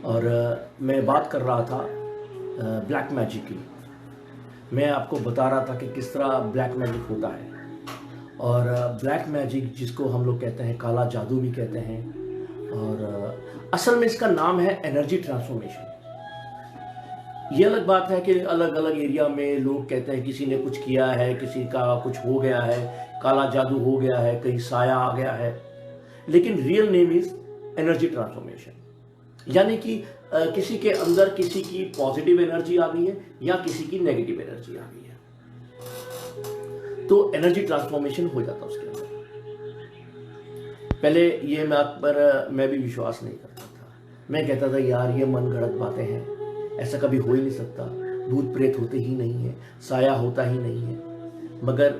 और मैं बात कर रहा था ब्लैक मैजिक की। मैं आपको बता रहा था कि किस तरह ब्लैक मैजिक होता है। और ब्लैक मैजिक जिसको हम लोग कहते हैं काला जादू भी कहते हैं। और असल में इसका नाम है एनर्जी ट्रांसफॉर्मेशन। ये अलग बात है कि अलग अलग एरिया में लोग कहते हैं किसी ने कुछ किया है, किसी का कुछ हो गया है, काला जादू हो गया है, कहीं साया आ गया है। लेकिन real name is energy transformation. यानी कि किसी के अंदर किसी की पॉजिटिव एनर्जी आ गई है या किसी की नेगेटिव एनर्जी आ गई है, तो एनर्जी ट्रांसफॉर्मेशन हो जाता है उसके अंदर। पहले ये बात पर मैं भी विश्वास नहीं करता था। मैं कहता था यार ये मन गढ़ंत बातें हैं, ऐसा कभी हो ही नहीं सकता, भूत प्रेत होते ही नहीं है, साया होता ही नहीं है। मगर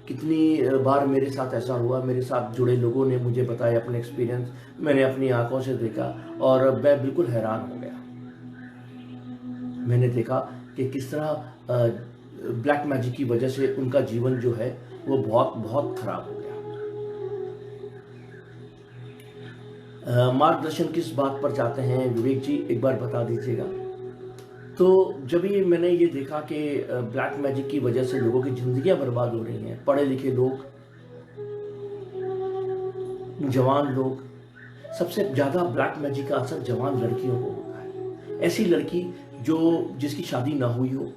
कितनी बार मेरे साथ ऐसा हुआ, मेरे साथ जुड़े लोगों ने मुझे बताया अपने एक्सपीरियंस, मैंने अपनी आंखों से देखा और मैं बिल्कुल हैरान हो गया। मैंने देखा कि किस तरह ब्लैक मैजिक की वजह से उनका जीवन जो है वो बहुत बहुत खराब हो गया। मार्गदर्शन किस बात पर चाहते हैं विवेक जी, एक बार बता दीजिएगा। तो जब ये मैंने ये देखा कि ब्लैक मैजिक की वजह से लोगों की जिंदगियां बर्बाद हो रही हैं, पढ़े लिखे लोग, जवान लोग, सबसे ज़्यादा ब्लैक मैजिक का असर जवान लड़कियों को होता है। ऐसी लड़की जो जिसकी शादी ना हुई हो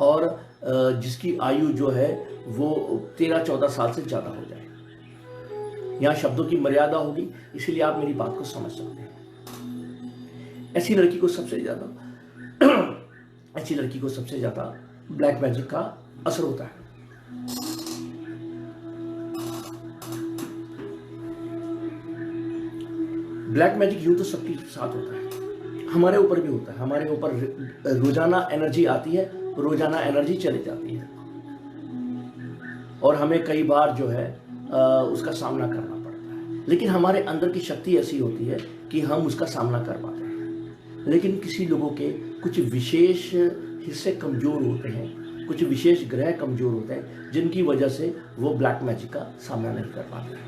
और जिसकी आयु जो है वो 13-14 साल से ज़्यादा हो जाए। यहाँ शब्दों की मर्यादा होगी, इसीलिए आप मेरी बात को समझ सकते हैं। ऐसी लड़की को सबसे ज़्यादा ब्लैक मैजिक का असर होता है। ब्लैक मैजिक यूं तो सबके साथ होता है, हमारे ऊपर भी होता है। हमारे ऊपर रोजाना एनर्जी आती है, रोजाना एनर्जी चली जाती है और हमें कई बार जो है उसका सामना करना पड़ता है। लेकिन हमारे अंदर की शक्ति ऐसी होती है कि हम उसका सामना कर पाते हैं। लेकिन किसी लोगों के कुछ विशेष हिस्से कमजोर होते हैं, कुछ विशेष ग्रह कमजोर होते हैं, जिनकी वजह से वो ब्लैक मैजिक का सामना नहीं कर पाते हैं।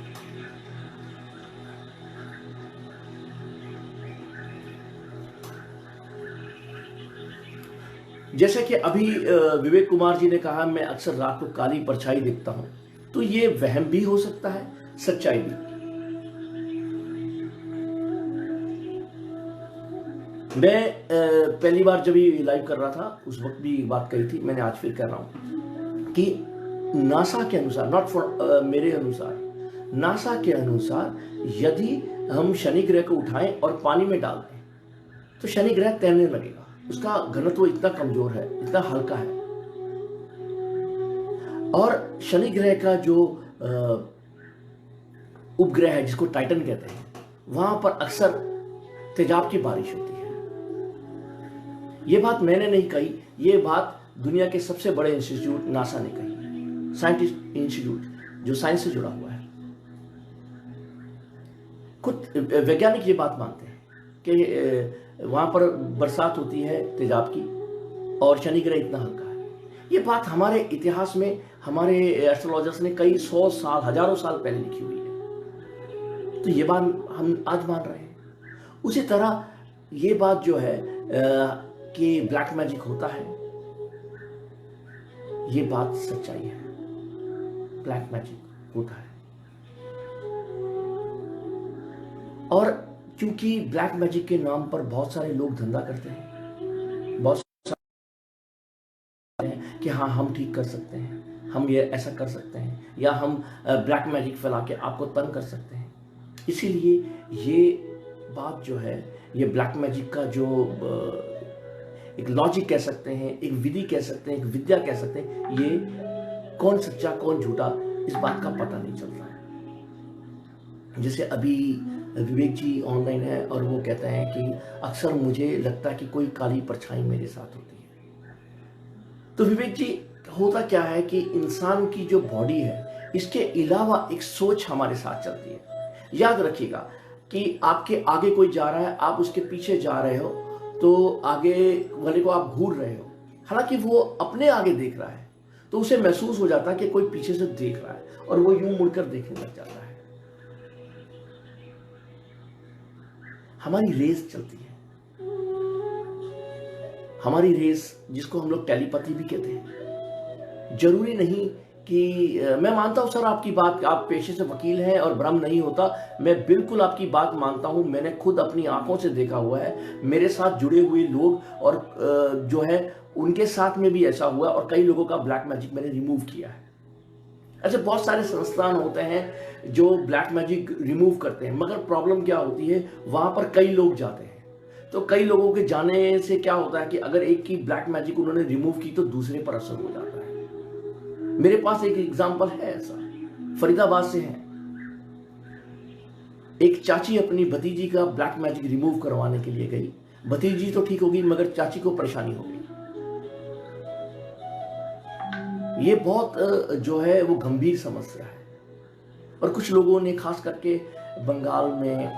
जैसे कि अभी विवेक कुमार जी ने कहा मैं अक्सर रात को काली परछाई देखता हूं, तो ये वहम भी हो सकता है, सच्चाई भी। मैं पहली बार जब ये लाइव कर रहा था उस वक्त भी बात कही थी, मैंने आज फिर कर रहा हूं कि नासा के अनुसार, नॉट फॉर मेरे अनुसार, नासा के अनुसार यदि हम शनि ग्रह को उठाएं और पानी में डाल दें तो शनि ग्रह तैरने लगेगा। उसका घनत्व इतना कमजोर है, इतना हल्का है। और शनि ग्रह का जो उपग्रह है जिसको टाइटन कहते हैं, वहां पर अक्सर तेजाब की बारिश होती है। ये बात मैंने नहीं कही, ये बात दुनिया के सबसे बड़े इंस्टीट्यूट नासा ने कही है, साइंटिस्ट इंस्टीट्यूट जो साइंस से जुड़ा हुआ है। खुद वैज्ञानिक ये बात मानते हैं कि वहां पर बरसात होती है तेजाब की और शनि ग्रह इतना हल्का है। ये बात हमारे इतिहास में हमारे एस्ट्रोलॉजर्स ने कई 100 साल, हजारों साल पहले लिखी हुई है। तो ये बात हम आज मान रहे हैं। उसी तरह ये बात जो है कि ब्लैक मैजिक होता है, ये बात सच्चाई है। ब्लैक मैजिक होता है। और क्योंकि ब्लैक मैजिक के नाम पर बहुत सारे लोग धंधा करते हैं, बहुत सारे हैं कि हाँ हम ठीक कर सकते हैं, हम ये ऐसा कर सकते हैं, या हम ब्लैक मैजिक फैला के आपको तंग कर सकते हैं। इसीलिए ये बात जो है, ये ब्लैक मैजिक का जो एक लॉजिक कह सकते हैं, एक विधि कह सकते हैं, एक विद्या कह सकते हैं, ये कौन सच्चा कौन झूठा इस बात का पता नहीं चल रहा है। जैसे अभी विवेक जी ऑनलाइन है और वो कहते हैं कि अक्सर मुझे लगता है कि कोई काली परछाई मेरे साथ होती है। तो विवेक जी, होता क्या है कि इंसान की जो बॉडी है, इसके अलावा एक सोच हमारे साथ चलती है। याद रखिएगा कि आपके आगे कोई जा रहा है, आप उसके पीछे जा रहे हो, तो आगे वाले को आप घूर रहे हो, हालांकि वो अपने आगे देख रहा है, तो उसे महसूस हो जाता है कि कोई पीछे से देख रहा है और वो यूं मुड़कर देखने लग जाता है। हमारी रेस चलती है, हमारी रेस जिसको हम लोग टेलीपैथी भी कहते हैं। जरूरी नहीं कि मैं मानता हूं सर आपकी बात, आप पेशे से वकील हैं और भ्रम नहीं होता, मैं बिल्कुल आपकी बात मानता हूं। मैंने खुद अपनी आंखों से देखा हुआ है, मेरे साथ जुड़े हुए लोग और जो है उनके साथ में भी ऐसा हुआ और कई लोगों का ब्लैक मैजिक मैंने रिमूव किया है। ऐसे बहुत सारे संस्थान होते हैं जो ब्लैक मैजिक रिमूव करते हैं, मगर प्रॉब्लम क्या होती है, वहां पर कई लोग जाते हैं, तो कई लोगों के जाने से क्या होता है कि अगर एक की ब्लैक मैजिक उन्होंने रिमूव की तो दूसरे पर असर हो जाता है। मेरे पास एक एग्जांपल है ऐसा, फरीदाबाद से है। एक चाची अपनी भतीजी का ब्लैक मैजिक रिमूव करवाने के लिए गई, भतीजी तो ठीक होगी मगर चाची को परेशानी हो गई। ये बहुत जो है वो गंभीर समस्या है और कुछ लोगों ने खास करके बंगाल में,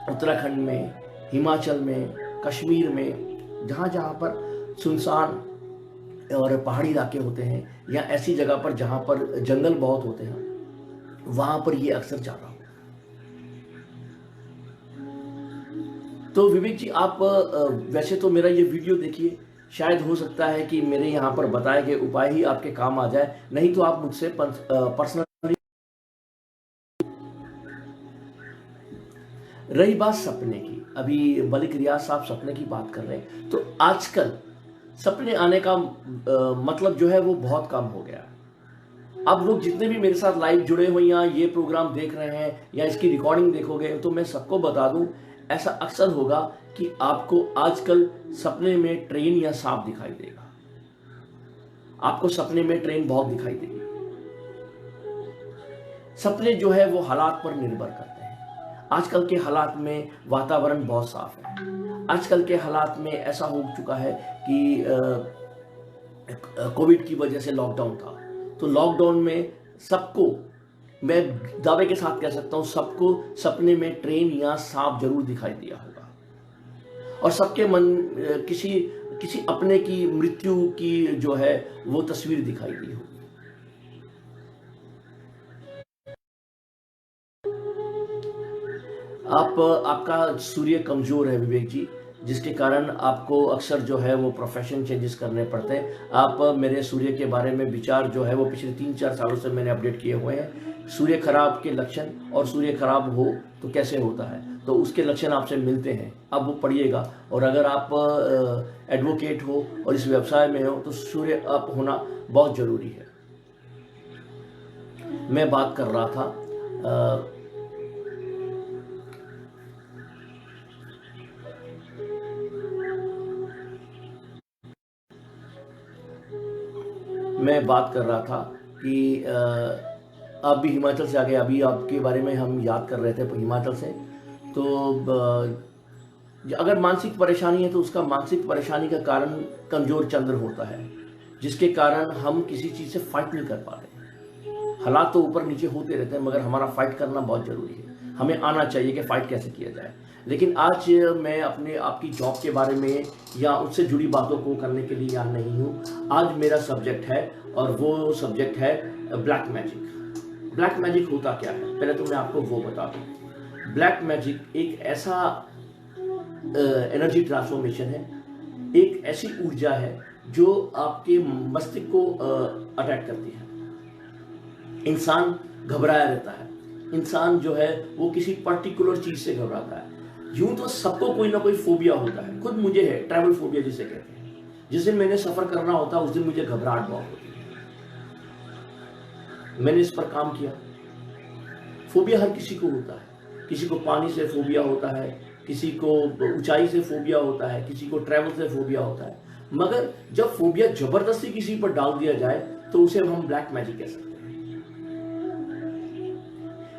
उत्तराखंड में, हिमाचल में, कश्मीर में, जहाँ जहाँ पर सुनसान और पहाड़ी इलाके होते हैं या ऐसी जगह पर जहाँ पर जंगल बहुत होते हैं, वहाँ पर ये अक्सर जाता हो। तो विवेक जी आप वैसे तो मेरा ये वीडियो देखिए, शायद हो सकता है कि मेरे यहाँ पर बताए गए उपाय ही आपके काम आ जाए, नहीं तो आप मुझसे पर्सनली। रही बात सपने की, अभी मलिक रियाज साहब सपने की बात कर रहे हैं, तो आजकल सपने आने का मतलब जो है वो बहुत कम हो गया। अब लोग जितने भी मेरे साथ लाइव जुड़े हुए या ये प्रोग्राम देख रहे हैं या इसकी रिकॉर्डिंग देखोगे, तो मैं सबको बता दूं, ऐसा अक्सर होगा कि आपको आजकल सपने में ट्रेन या सांप दिखाई देगा। आपको सपने में ट्रेन बहुत दिखाई देगी। सपने जो है वो हालात पर निर्भर करते हैं। आजकल के हालात में वातावरण बहुत साफ है। आजकल के हालात में ऐसा हो चुका है कि कोविड की वजह से लॉकडाउन था, तो लॉकडाउन में सबको, मैं दावे के साथ कह सकता हूं, सबको सपने में ट्रेन या सांप जरूर दिखाई दिया होगा और सबके मन किसी अपने की मृत्यु की जो है वो तस्वीर दिखाई दी होगी। आपका सूर्य कमजोर है विवेक जी, जिसके कारण आपको अक्सर जो है वो प्रोफेशन चेंजेस करने पड़ते हैं। आप मेरे सूर्य के बारे में विचार जो है वो पिछले 3-4 सालों से मैंने अपडेट किए हुए हैं। सूर्य खराब के लक्षण और सूर्य खराब हो तो कैसे होता है, तो उसके लक्षण आपसे मिलते हैं, अब वो पढ़िएगा। और अगर आप एडवोकेट हो और इस व्यवसाय में हो तो सूर्य अप होना बहुत जरूरी है। मैं बात कर रहा था कि आप भी हिमाचल से आ गए, अभी आपके बारे में हम याद कर रहे थे हिमाचल से। तो अगर मानसिक परेशानी है तो उसका मानसिक परेशानी का कारण कमजोर चंद्र होता है, जिसके कारण हम किसी चीज से फाइट नहीं कर पाते। हालात तो ऊपर नीचे होते रहते हैं मगर हमारा फाइट करना बहुत जरूरी है। हमें आना चाहिए कि फाइट कैसे किया जाए। लेकिन आज मैं आपकी जॉब के बारे में या उससे जुड़ी बातों को करने के लिए यहाँ नहीं हूँ। आज मेरा सब्जेक्ट है और वो सब्जेक्ट है ब्लैक मैजिक। ब्लैक मैजिक होता क्या है, पहले तो मैं आपको वो बता दूँ। ब्लैक मैजिक एक ऐसा एनर्जी ट्रांसफॉर्मेशन है, एक ऐसी ऊर्जा है जो आपके मस्तिष्क को अटैक करती है। इंसान घबराया रहता है, इंसान जो है वो किसी पर्टिकुलर चीज से घबराता है। यूं तो सबको कोई ना कोई फोबिया होता है, खुद मुझे है ट्रैवल फोबिया जिसे कहते हैं। जिस दिन मैंने सफर करना होता है उस दिन मुझे घबराहट बहुत होती है। मैंने इस पर काम किया। फोबिया हर किसी को होता है, किसी को पानी से फोबिया होता है, किसी को ऊंचाई से फोबिया होता है, किसी को ट्रैवल से फोबिया होता है। मगर जब फोबिया जबरदस्ती किसी पर डाल दिया जाए तो उसे हम ब्लैक मैजिक कह सकते हैं।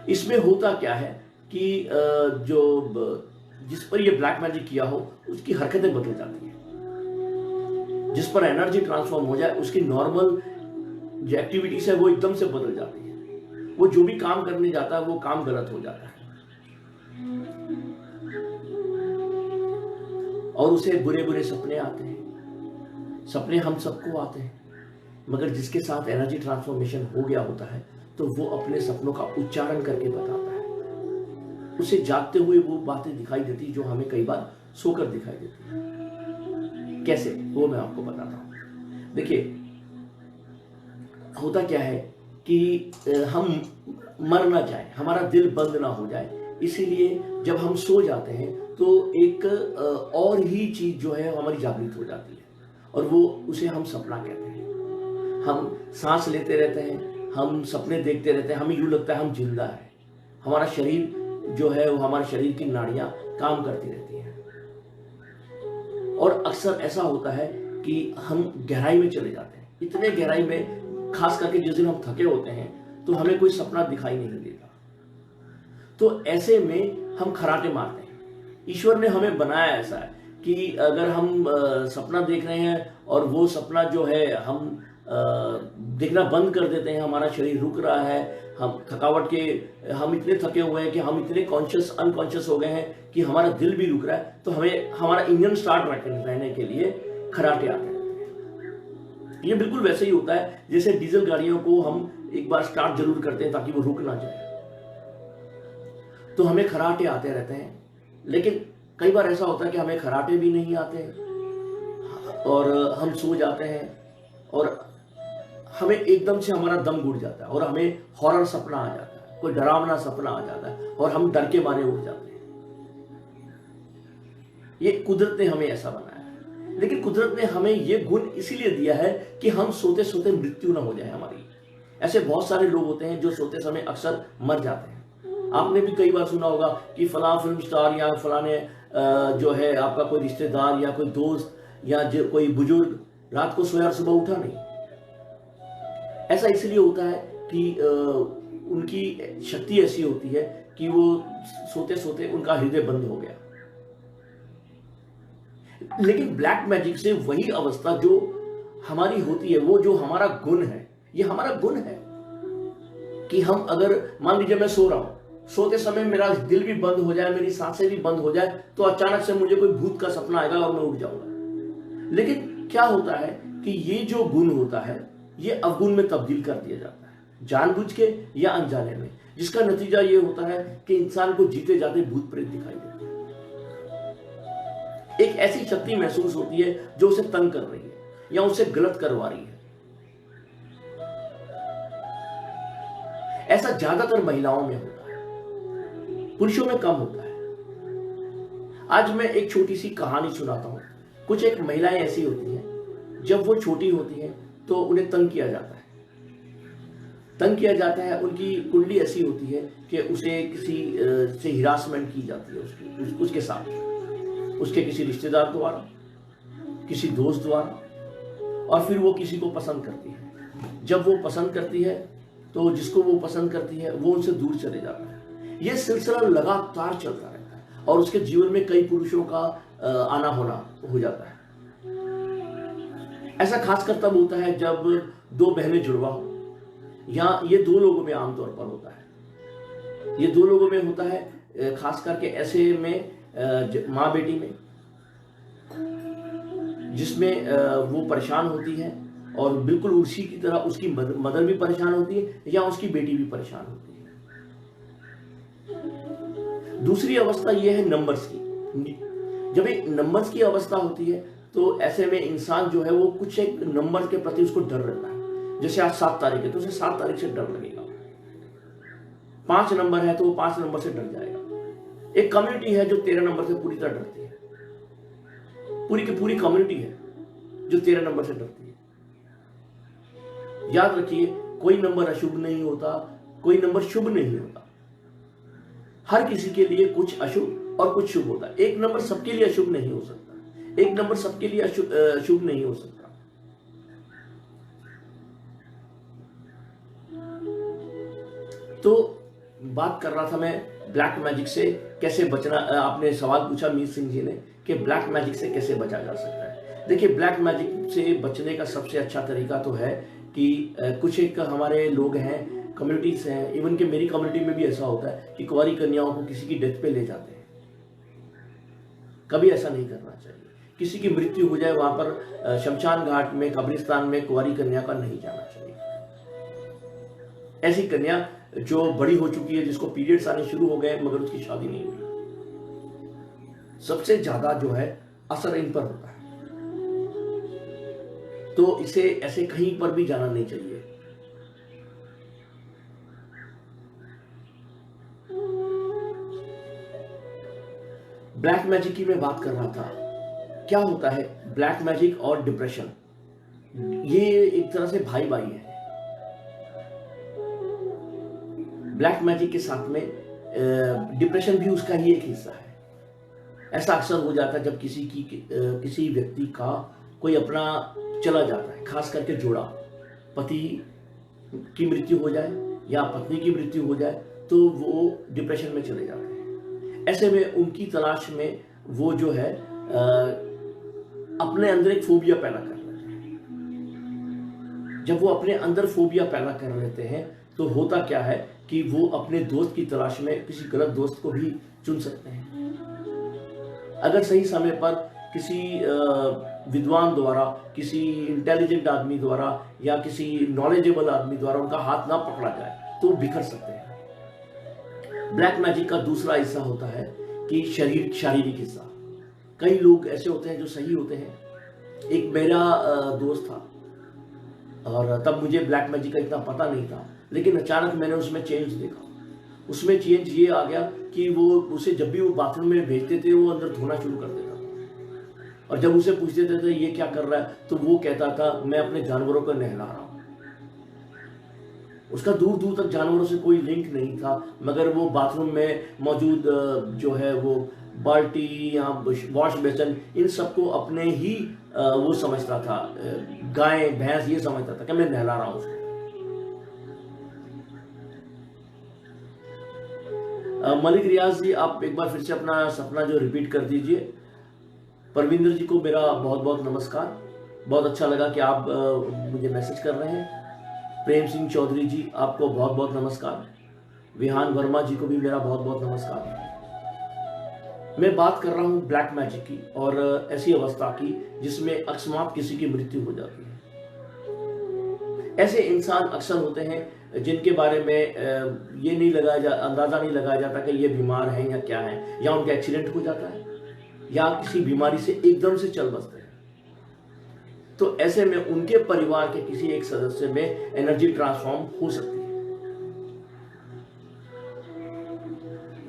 इसमें होता क्या है कि जो जिस पर ये ब्लैक मैजिक किया हो उसकी हरकतें बदल जाती हैं। जिस पर एनर्जी ट्रांसफॉर्म हो जाए उसकी नॉर्मल जो एक्टिविटीज है वो एकदम से बदल जाती है। वो जो भी काम करने जाता है वो काम गलत हो जाता है और उसे बुरे बुरे सपने आते हैं। सपने हम सबको आते हैं, मगर जिसके साथ एनर्जी ट्रांसफॉर्मेशन हो गया होता है तो वो अपने सपनों का उच्चारण करके बताता है। उसे जागते हुए वो बातें दिखाई देती जो हमें कई बार सोकर दिखाई देती है। कैसे, वो मैं आपको बताता हूं। देखिए, होता क्या है कि हम मर ना जाए, हमारा दिल बंद ना हो जाए, इसीलिए जब हम सो जाते हैं तो एक और ही चीज जो है हमारी जागृत हो जाती है, और वो उसे हम सपना कहते हैं। हम सांस लेते रहते हैं, हम सपने देखते रहते हैं, हमें यूं लगता है हम जिंदा है। हमारा शरीर जो है वो, हमारे शरीर की नाड़ियां काम करती रहती हैं, और अक्सर ऐसा होता है कि हम गहराई में चले जाते हैं, इतने गहराई में, खास करके जिस दिन हम थके होते हैं तो हमें कोई सपना दिखाई नहीं देता। तो ऐसे में हम खराटे मारते हैं। ईश्वर ने हमें बनाया ऐसा है कि अगर हम सपना देख रहे हैं और वो सपना जो है हम देखना बंद कर देते हैं, हमारा शरीर रुक रहा है, हम थकावट के, हम इतने थके हुए हैं कि हम इतने कॉन्शियस अनकॉन्शियस हो गए हैं कि हमारा दिल भी रुक रहा है, तो हमें हमारा इंजन स्टार्ट रहने के लिए खराटे आते हैं। ये बिल्कुल वैसे ही होता है जैसे डीजल गाड़ियों को हम एक बार स्टार्ट जरूर करते हैं ताकि वो रुक ना जाए, तो हमें खराटे आते रहते हैं। लेकिन कई बार ऐसा होता है कि हमें खराटे भी नहीं आते और हम सो जाते हैं और हमें एकदम से हमारा दम घुट जाता है और हमें हॉरर सपना आ जाता है, कोई डरावना सपना आ जाता है और हम डर के मारे उठ जाते हैं। ये कुदरत ने हमें ऐसा बनाया है, लेकिन कुदरत ने हमें ये गुण इसीलिए दिया है कि हम सोते सोते मृत्यु ना हो जाए हमारी। ऐसे बहुत सारे लोग होते हैं जो सोते समय अक्सर मर जाते हैं। आपने भी कई बार सुना होगा कि फलां फिल्म स्टार या फलाने जो है आपका कोई रिश्तेदार या कोई दोस्त या कोई बुजुर्ग रात को सोया और सुबह उठा नहीं। ऐसा इसलिए होता है कि उनकी शक्ति ऐसी होती है कि वो सोते सोते उनका हृदय बंद हो गया। लेकिन ब्लैक मैजिक से वही अवस्था जो हमारी होती है, वो जो हमारा गुण है, ये हमारा गुण है कि हम अगर मान लीजिए मैं सो रहा हूं, सोते समय मेरा दिल भी बंद हो जाए, मेरी सांसें भी बंद हो जाए, तो अचानक से मुझे कोई भूत का सपना आएगा और मैं उठ जाऊंगा। लेकिन क्या होता है कि ये जो गुण होता है ये अवगुण में तब्दील कर दिया जाता है, जानबूझ के या अनजाने में, जिसका नतीजा ये होता है कि इंसान को जीते जाते भूत प्रेत दिखाई देते हैं। एक ऐसी शक्ति महसूस होती है जो उसे तंग कर रही है या उसे गलत करवा रही है। ऐसा ज्यादातर महिलाओं में होता है, पुरुषों में कम होता है। आज मैं एक छोटी सी कहानी सुनाता हूं। कुछ एक महिलाएं ऐसी होती हैं, जब वो छोटी होती हैं तो उन्हें तंग किया जाता है। तंग किया जाता है, उनकी कुंडली ऐसी होती है कि उसे किसी से हिरासमेंट की जाती है, उसके साथ, उसके किसी रिश्तेदार द्वारा, किसी दोस्त द्वारा, और फिर वो किसी को पसंद करती है। जब वो पसंद करती है तो जिसको वो पसंद करती है वो उनसे दूर चले जाता है। ये सिलसिला लगातार चलता रहता है और उसके जीवन में कई पुरुषों का आना होना हो जाता है। ऐसा खासकर तब होता है जब दो बहनें जुड़वा हो, या ये दो लोगों में आमतौर पर होता है। ये दो लोगों में होता है, खास करके ऐसे में माँ बेटी में, जिसमें वो परेशान होती है और बिल्कुल उसी की तरह उसकी मदर भी परेशान होती है या उसकी बेटी भी परेशाान होती है। दूसरी अवस्था यह है नंबर्स की। जब एक नंबर्स की अवस्था होती है तो ऐसे में इंसान जो है वो कुछ एक नंबर के प्रति उसको डर रहता है। जैसे आज 7 तारीख है तो उसे 7 तारीख से डर लगेगा। 5 नंबर है तो वो 5 नंबर से डर जाएगा। एक कम्युनिटी है जो 13 नंबर से पूरी तरह डरती है। पूरी की पूरी कम्युनिटी है जो 13 नंबर से डरती है। याद रखिए, कोई नंबर अशुभ नहीं होता, कोई नंबर शुभ नहीं होता। हर किसी के लिए कुछ अशुभ और कुछ शुभ होता है। एक नंबर सबके लिए अशुभ नहीं हो सकता, एक नंबर सबके लिए शुभ नहीं हो सकता। तो बात कर रहा था मैं ब्लैक मैजिक से कैसे बचना। आपने सवाल पूछा मीत सिंह जी ने कि ब्लैक मैजिक से कैसे बचा जा सकता है। देखिए, ब्लैक मैजिक से बचने का सबसे अच्छा तरीका तो है कि कुछ एक हमारे लोग हैं, कम्युनिटीज हैं, इवन कि मेरी कम्युनिटी में भी ऐसा होता है कि कुंवारी कन्याओं को किसी की डेथ पे ले जाते हैं। कभी ऐसा नहीं करना चाहिए। किसी की मृत्यु हो जाए वहां पर शमशान घाट में, कब्रिस्तान में कुंवारी कन्या का नहीं जाना चाहिए। ऐसी कन्या जो बड़ी हो चुकी है, जिसको पीरियड्स आने शुरू हो गए मगर उसकी शादी नहीं हुई, सबसे ज्यादा जो है असर इन पर होता है। तो इसे ऐसे कहीं पर भी जाना नहीं चाहिए। ब्लैक मैजिक की मैं बात कर रहा था। क्या होता है ब्लैक मैजिक और डिप्रेशन, ये एक तरह से भाई भाई है। ब्लैक मैजिक के साथ में डिप्रेशन भी उसका ही एक हिस्सा है। ऐसा अक्सर हो जाता है जब किसी व्यक्ति का कोई अपना चला जाता है, खास करके जोड़ा, पति की मृत्यु हो जाए या पत्नी की मृत्यु हो जाए, तो वो डिप्रेशन में चले जाते हैं। ऐसे में उनकी तलाश में वो जो है अपने अंदर एक फोबिया पैदा कर लेते हैं। जब वो अपने अंदर फोबिया पैदा कर लेते हैं तो होता क्या है कि वो अपने दोस्त की तलाश में किसी गलत दोस्त को भी चुन सकते हैं। अगर सही समय पर किसी विद्वान द्वारा, किसी इंटेलिजेंट आदमी द्वारा या किसी नॉलेजेबल आदमी द्वारा उनका हाथ ना पकड़ा जाए तो वो बिखर सकते हैं। ब्लैक मैजिक का दूसरा हिस्सा होता है कि शारीरिक हिस्सा। कई लोग ऐसे होते हैं जो सही होते हैं। एक मेरा दोस्त था और तब मुझे ब्लैक मैजिक का इतना पता नहीं था, लेकिन अचानक मैंने उसमें चेंज देखा। उसमें चेंज ये आ गया कि वो उसे जब भी वो बाथरूम में भेजते थे वो अंदर धोना शुरू कर देता था, और जब उसे पूछते थे ये क्या कर रहा है तो वो कहता था मैं अपने जानवरों को नहला रहा हूं। उसका दूर दूर तक जानवरों से कोई लिंक नहीं था, मगर वो बाथरूम में मौजूद जो है वो बाल्टी या वॉश बेसिन, इन सबको अपने ही वो समझता था, गाय भैंस ये समझता था कि मैं नहला रहा हूं उसको। मलिक रियाज जी, आप एक बार फिर से अपना सपना जो रिपीट कर दीजिए। परविंदर जी को मेरा बहुत बहुत नमस्कार, बहुत अच्छा लगा कि आप मुझे मैसेज कर रहे हैं। प्रेम सिंह चौधरी जी, आपको बहुत बहुत नमस्कार। विहान वर्मा जी को भी मेरा बहुत बहुत नमस्कार। मैं बात कर रहा हूं ब्लैक मैजिक की और ऐसी अवस्था की जिसमें अकस्मात किसी की मृत्यु हो जाती है। ऐसे इंसान अक्सर होते हैं जिनके बारे में ये नहीं अंदाजा नहीं लगाया जाता कि ये बीमार हैं या क्या है, या उनका एक्सीडेंट हो जाता है या किसी बीमारी से एकदम से चल बसते हैं। तो ऐसे में उनके परिवार के किसी एक सदस्य में एनर्जी ट्रांसफॉर्म हो सकती है।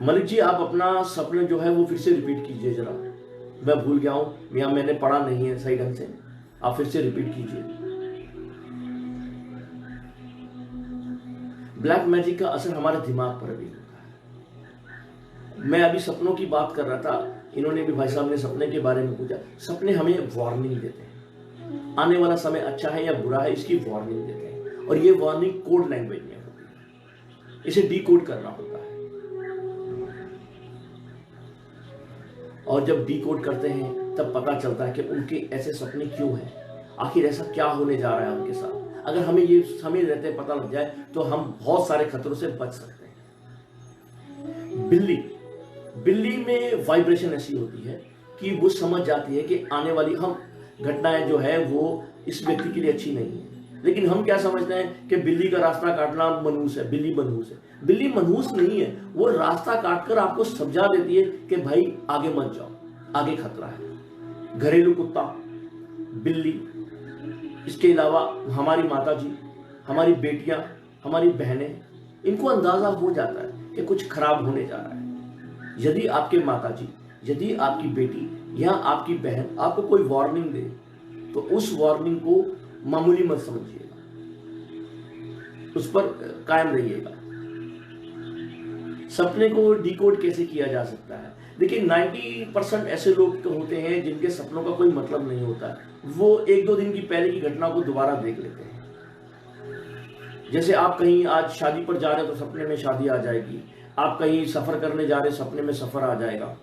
मलिक जी, आप अपना सपना जो है वो फिर से रिपीट कीजिए जरा। मैं भूल गया हूं या मैंने पढ़ा नहीं है सही ढंग से, आप फिर से रिपीट कीजिए। ब्लैक मैजिक का असर हमारे दिमाग पर भी होता है। मैं अभी सपनों की बात कर रहा था, इन्होंने भी, भाई साहब ने सपने के बारे में पूछा। सपने हमें वार्निंग देते हैं, आने वाला समय अच्छा है या बुरा है इसकी वार्निंग देते हैं, और ये वार्निंग कोड लैंग्वेज में होती है, इसे डीकोड करना होता है। और जब डीकोड करते हैं तब पता चलता है कि उनके ऐसे सपने क्यों हैं, आखिर ऐसा क्या होने जा रहा है उनके साथ। अगर हमें ये समय रहते पता लग जाए तो हम बहुत सारे खतरों से बच सकते हैं। बिल्ली में वाइब्रेशन ऐसी होती है कि वो समझ जाती है कि आने वाली घटनाएं जो है वो इस व्यक्ति के लिए अच्छी नहीं है। लेकिन हम क्या समझते हैं कि बिल्ली का रास्ता काटना मनहूस है, बिल्ली मनहूस है। बिल्ली मनहूस नहीं है, वो रास्ता काटकर आपको समझा देती है कि भाई आगे मत जाओ, आगे खतरा है। घरेलू कुत्ता, बिल्ली, इसके अलावा हमारी माताजी, हमारी बेटियां, हमारी बहनें, इनको अंदाजा हो जाता है कि कुछ खराब होने जा रहा है। यदि आपके माताजी, यदि आपकी बेटी या आपकी बहन आपको कोई वार्निंग दे तो उस वार्निंग को मामूली मत समझिएगा, उस पर कायम रहिएगा। सपने को डिकोड कैसे किया जा सकता है? देखिए, 90% ऐसे लोग होते हैं जिनके सपनों का कोई मतलब नहीं होता है। वो 1-2 दिन की पहले की घटना को दोबारा देख लेते हैं। जैसे आप कहीं आज शादी पर जा रहे हो तो सपने में शादी आ जाएगी, आप कहीं सफर करने जा रहे सपने में सफर आ जाएगा।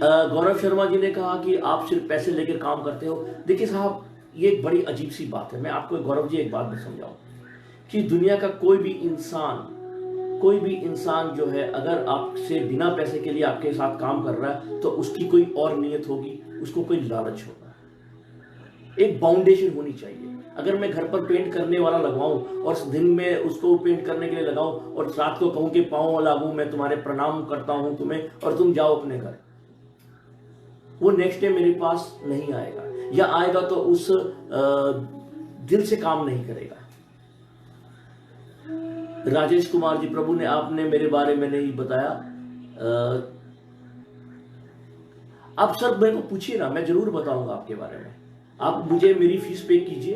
गौरव शर्मा जी ने कहा कि आप सिर्फ पैसे लेकर काम करते हो। देखिए साहब, ये एक बड़ी अजीब सी बात है। मैं आपको गौरव जी एक बात में समझाऊं कि दुनिया का कोई भी इंसान जो है, अगर आपसे बिना पैसे के लिए आपके साथ काम कर रहा है तो उसकी कोई और नीयत होगी, उसको कोई लालच होगा। एक बाउंडेशन होनी चाहिए। अगर मैं घर पर पेंट करने वाला लगवाऊं और दिन में उसको पेंट करने के लिए लगाऊं और रात को कहूं कि पाँव लागू, मैं तुम्हारे प्रणाम करता हूं तुम्हें और तुम जाओ अपने घर, वो नेक्स्ट डे मेरे पास नहीं आएगा, या आएगा तो उस दिल से काम नहीं करेगा। राजेश कुमार जी, प्रभु ने आपने मेरे बारे में नहीं बताया। आप सर मेरे को पूछिए ना, मैं जरूर बताऊंगा आपके बारे में। आप मुझे मेरी फीस पे कीजिए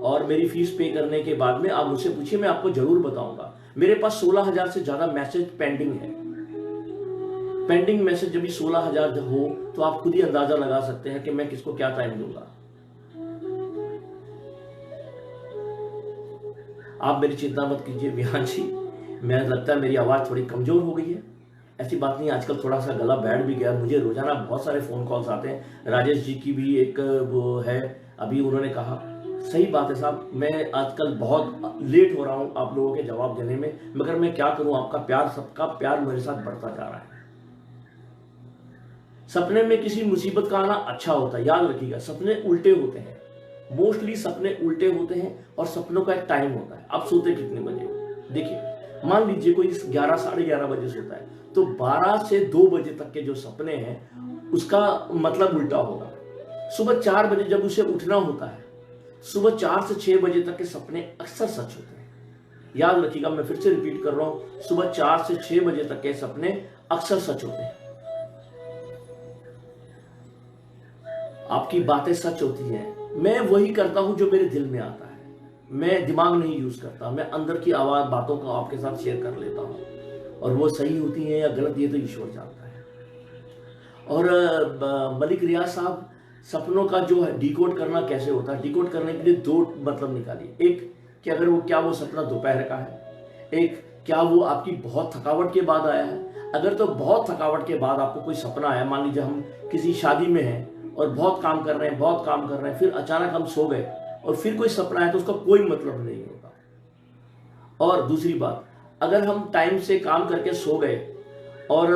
और मेरी फीस पे करने के बाद में आप मुझसे पूछिए, मैं आपको जरूर बताऊंगा। मेरे पास 16,000 से ज्यादा मैसेज पेंडिंग है। पेंडिंग मैसेज जब भी 16,000 हो तो आप खुद ही अंदाजा लगा सकते हैं कि मैं किसको क्या टाइम दूंगा। आप मेरी चिंता मत कीजिए विहान जी, मैं लगता है मेरी आवाज थोड़ी कमजोर हो गई है। ऐसी बात नहीं, आजकल थोड़ा सा गला बैठ भी गया। मुझे रोजाना बहुत सारे फोन कॉल्स आते हैं। राजेश जी की भी एक वो है, अभी उन्होंने कहा, सही बात है साहब, मैं आजकल बहुत लेट हो रहा हूं आप लोगों के जवाब देने में, मगर मैं क्या करूं, आपका प्यार, सबका प्यार मेरे साथ बढ़ता जा रहा है। सपने में किसी मुसीबत का आना अच्छा होता है, याद रखिएगा। सपने उल्टे होते हैं, मोस्टली सपने उल्टे होते हैं और सपनों का एक टाइम होता है। आप सोते कितने बजे हो? देखिए, मान लीजिए कोई 11 साढ़े 11 बजे सोता है, तो 12 से 2 बजे तक के जो सपने हैं उसका मतलब उल्टा होगा। सुबह 4 बजे जब उसे उठना होता है, सुबह 4 से 6 बजे तक के सपने अक्सर सच होते हैं। याद रखिएगा, मैं फिर से रिपीट कर रहा हूं, सुबह 4 से 6 बजे तक के सपने अक्सर सच होते हैं। आपकी बातें सच होती हैं। मैं वही करता हूं जो मेरे दिल में आता है। मैं दिमाग नहीं यूज करता, मैं अंदर की आवाज बातों को आपके साथ शेयर कर लेता हूं, और वो सही होती है या गलत ये तो ईश्वर जानता है। और मलिक रियाज साहब, सपनों का जो है डिकोड करना कैसे होता है, डिकोड करने के लिए 2 मतलब निकालिए। एक कि अगर वो क्या वो सपना दोपहर का है, एक क्या वो आपकी बहुत थकावट के बाद आया है। अगर तो बहुत थकावट के बाद आपको कोई सपना आया, मान लीजिए हम किसी शादी में हैं और बहुत काम कर रहे हैं, बहुत काम कर रहे हैं, फिर अचानक हम सो गए और फिर कोई सपना आया, तो उसका कोई मतलब नहीं होता। और दूसरी बात, अगर हम टाइम से काम करके सो गए और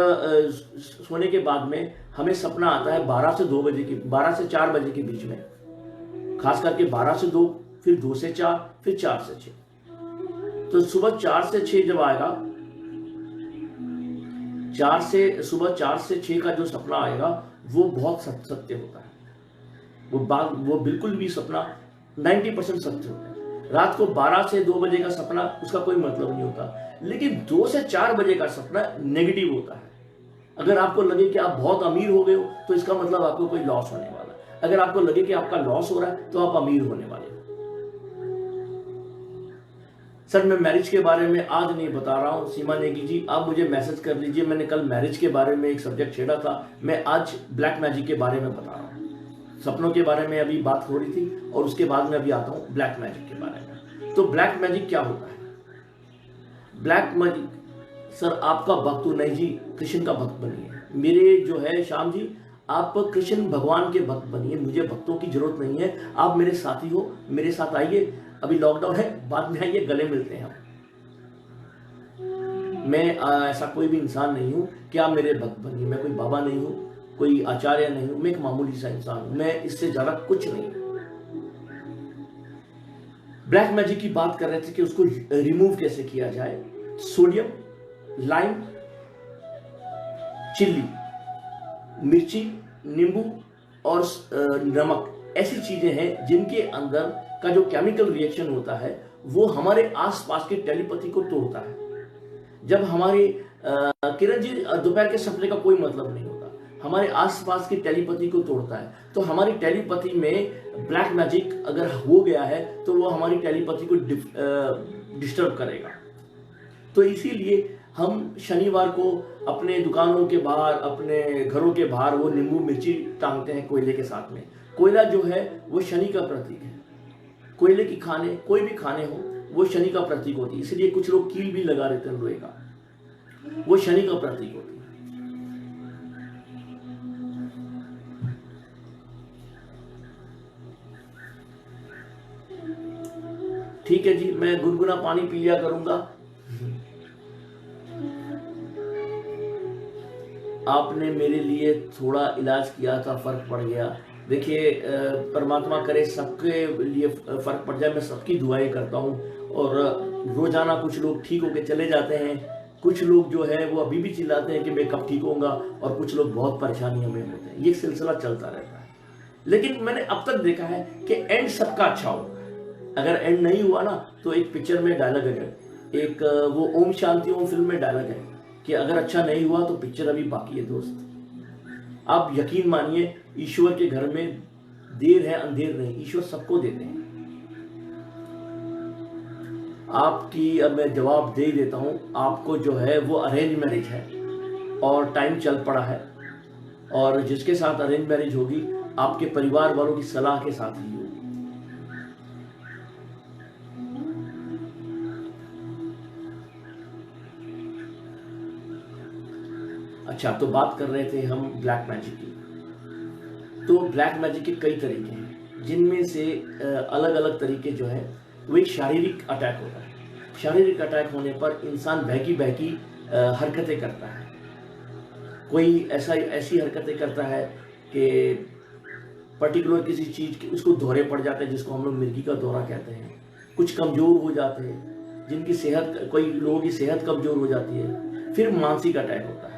सोने के बाद में हमें सपना आता है 12 से 2 बजे की, 12 से 4 बजे के बीच में, खास करके 12 से 2, फिर 2 से 4, फिर 4 से 6, तो सुबह 4 से 6 जब आएगा, सुबह 4 से 6 का जो सपना आएगा वो बहुत सत्य होता है। वो बिल्कुल भी सपना 90% सत्य होता है। रात को 12 से 2 बजे का सपना, उसका कोई मतलब नहीं होता, लेकिन 2 से 4 बजे का सपना नेगेटिव होता है। अगर आपको लगे कि आप बहुत अमीर हो गए हो तो इसका मतलब आपको कोई लॉस होने वाला है। अगर आपको लगे कि आपका लॉस हो रहा है तो आप अमीर होने वाले हो। सर मैं मैरिज के बारे में आज नहीं बता रहा हूं। सीमा नेगी जी, आप मुझे मैसेज कर लीजिए। मैंने कल मैरिज के बारे में एक सब्जेक्ट छेड़ा था, मैं आज ब्लैक मैजिक के बारे में बता रहा हूं। सपनों के बारे में अभी बात हो रही थी और उसके बाद में अभी आता हूं ब्लैक मैजिक के बारे में। तो ब्लैक मैजिक क्या होता है? ब्लैक मैजिक, सर आपका भक्त तो नहीं जी, कृष्ण का भक्त बनिए। मेरे जो है श्याम जी, आप कृष्ण भगवान के भक्त बनिए, मुझे भक्तों की जरूरत नहीं है। आप मेरे साथी हो, मेरे साथ आइए। अभी लॉकडाउन है, बाद में आइए, गले मिलते हैं हम। मैं ऐसा कोई भी इंसान नहीं हूं कि आप मेरे भक्त बनिए। मैं कोई बाबा नहीं हूं, कोई आचार्य नहीं हूं, मैं एक मामूली सा इंसान हूं। मैं इससे ज्यादा कुछ नहीं। ब्लैक मैजिक की बात कर रहे थे कि उसको रिमूव कैसे किया जाए। सोडियम, लाइम, चिल्ली, मिर्ची, नींबू और नमक ऐसी चीजें हैं जिनके अंदर का जो केमिकल रिएक्शन होता है वो हमारे आसपास के टेलीपैथी को तोड़ता है। जब हमारे किरण जी, दोपहर के सपने का कोई मतलब नहीं होता, हमारे आसपास की टेलीपैथी को तोड़ता है। तो हमारी टेलीपैथी में ब्लैक मैजिक अगर हो गया है तो वो हमारी टेलीपैथी को डिस्टर्ब करेगा। तो इसीलिए हम शनिवार को अपने दुकानों के बाहर, अपने घरों के बाहर वो नींबू मिर्ची टांगते हैं कोयले के साथ में। कोयला जो है वो शनि का प्रतीक है। कोयले की खाने, कोई भी खाने हो, वो शनि का प्रतीक होती है। इसलिए कुछ लोग कील भी लगा देते हैं लोहे का, वो शनि का प्रतीक होती है। ठीक है जी, मैं गुनगुना पानी पी लिया करूंगा। आपने मेरे लिए थोड़ा इलाज किया था, फर्क पड़ गया। देखिए परमात्मा करे सबके लिए फर्क पड़ जाए, मैं सबकी दुआएं करता हूँ। और रोजाना कुछ लोग ठीक होके चले जाते हैं, कुछ लोग जो है वो अभी भी चिल्लाते हैं कि मैं कब ठीक होऊंगा, और कुछ लोग बहुत परेशानियों में होते हैं। ये सिलसिला चलता रहता है। लेकिन मैंने अब तक देखा है कि एंड सबका अच्छा होगा। अगर एंड नहीं हुआ ना, तो एक पिक्चर में डायलॉग है, एक वो ओम शांति ओम फिल्म में डायलॉग है कि अगर अच्छा नहीं हुआ तो पिक्चर अभी बाकी है दोस्त। आप यकीन मानिए, ईश्वर के घर में देर है अंधेर नहीं, ईश्वर सबको देते हैं। आपकी अब मैं जवाब दे देता हूं, आपको जो है वो अरेंज मैरिज है और टाइम चल पड़ा है, और जिसके साथ अरेंज मैरिज होगी आपके परिवार वालों की सलाह के साथ ही होगी। अच्छा, तो बात कर रहे थे हम ब्लैक मैजिक की। तो ब्लैक मैजिक के कई तरीके हैं, जिनमें से अलग अलग तरीके जो है वो एक शारीरिक अटैक होता है। शारीरिक अटैक होने पर इंसान बहकी बहकी हरकतें करता है। कोई ऐसी हरकतें करता है कि पर्टिकुलर किसी चीज के उसको दौरे पड़ जाते हैं, जिसको हम लोग मिर्गी का दौरा कहते हैं। कुछ कमजोर हो जाते हैं, जिनकी सेहत, कोई लोगों की सेहत कमजोर हो जाती है। फिर मानसिक अटैक होता है।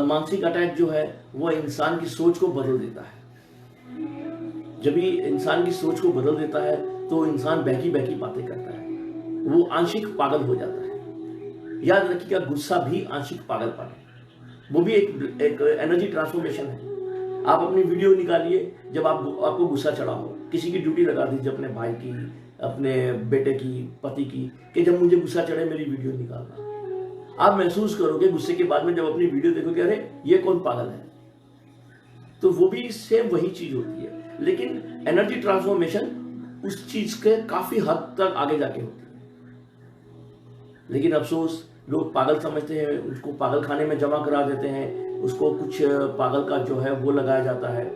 मानसिक अटैक जो है वो इंसान की सोच को बदल देता है। जब भी इंसान की सोच को बदल देता है तो इंसान बहकी बहकी बातें करता है, वो आंशिक पागल हो जाता है। याद रखिएगा, गुस्सा भी आंशिक पागलपन है, वो भी एक एनर्जी ट्रांसफॉर्मेशन है। आप अपनी वीडियो निकालिए जब आपको गुस्सा चढ़ा हो, किसी की ड्यूटी लगा दीजिए, अपने भाई की, अपने बेटे की, पति की, कि जब मुझे गुस्सा चढ़े मेरी वीडियो निकालना। आप महसूस करोगे गुस्से के बाद में जब अपनी वीडियो देखोगे, अरे ये कौन पागल है। तो वो भी सेम वही चीज होती है, लेकिन एनर्जी ट्रांसफॉर्मेशन उस चीज के काफी हद तक आगे जाके होती है। लेकिन अफसोस, लोग पागल समझते हैं, उसको पागल खाने में जमा करा देते हैं, उसको कुछ पागल का जो है वो लगाया जाता है,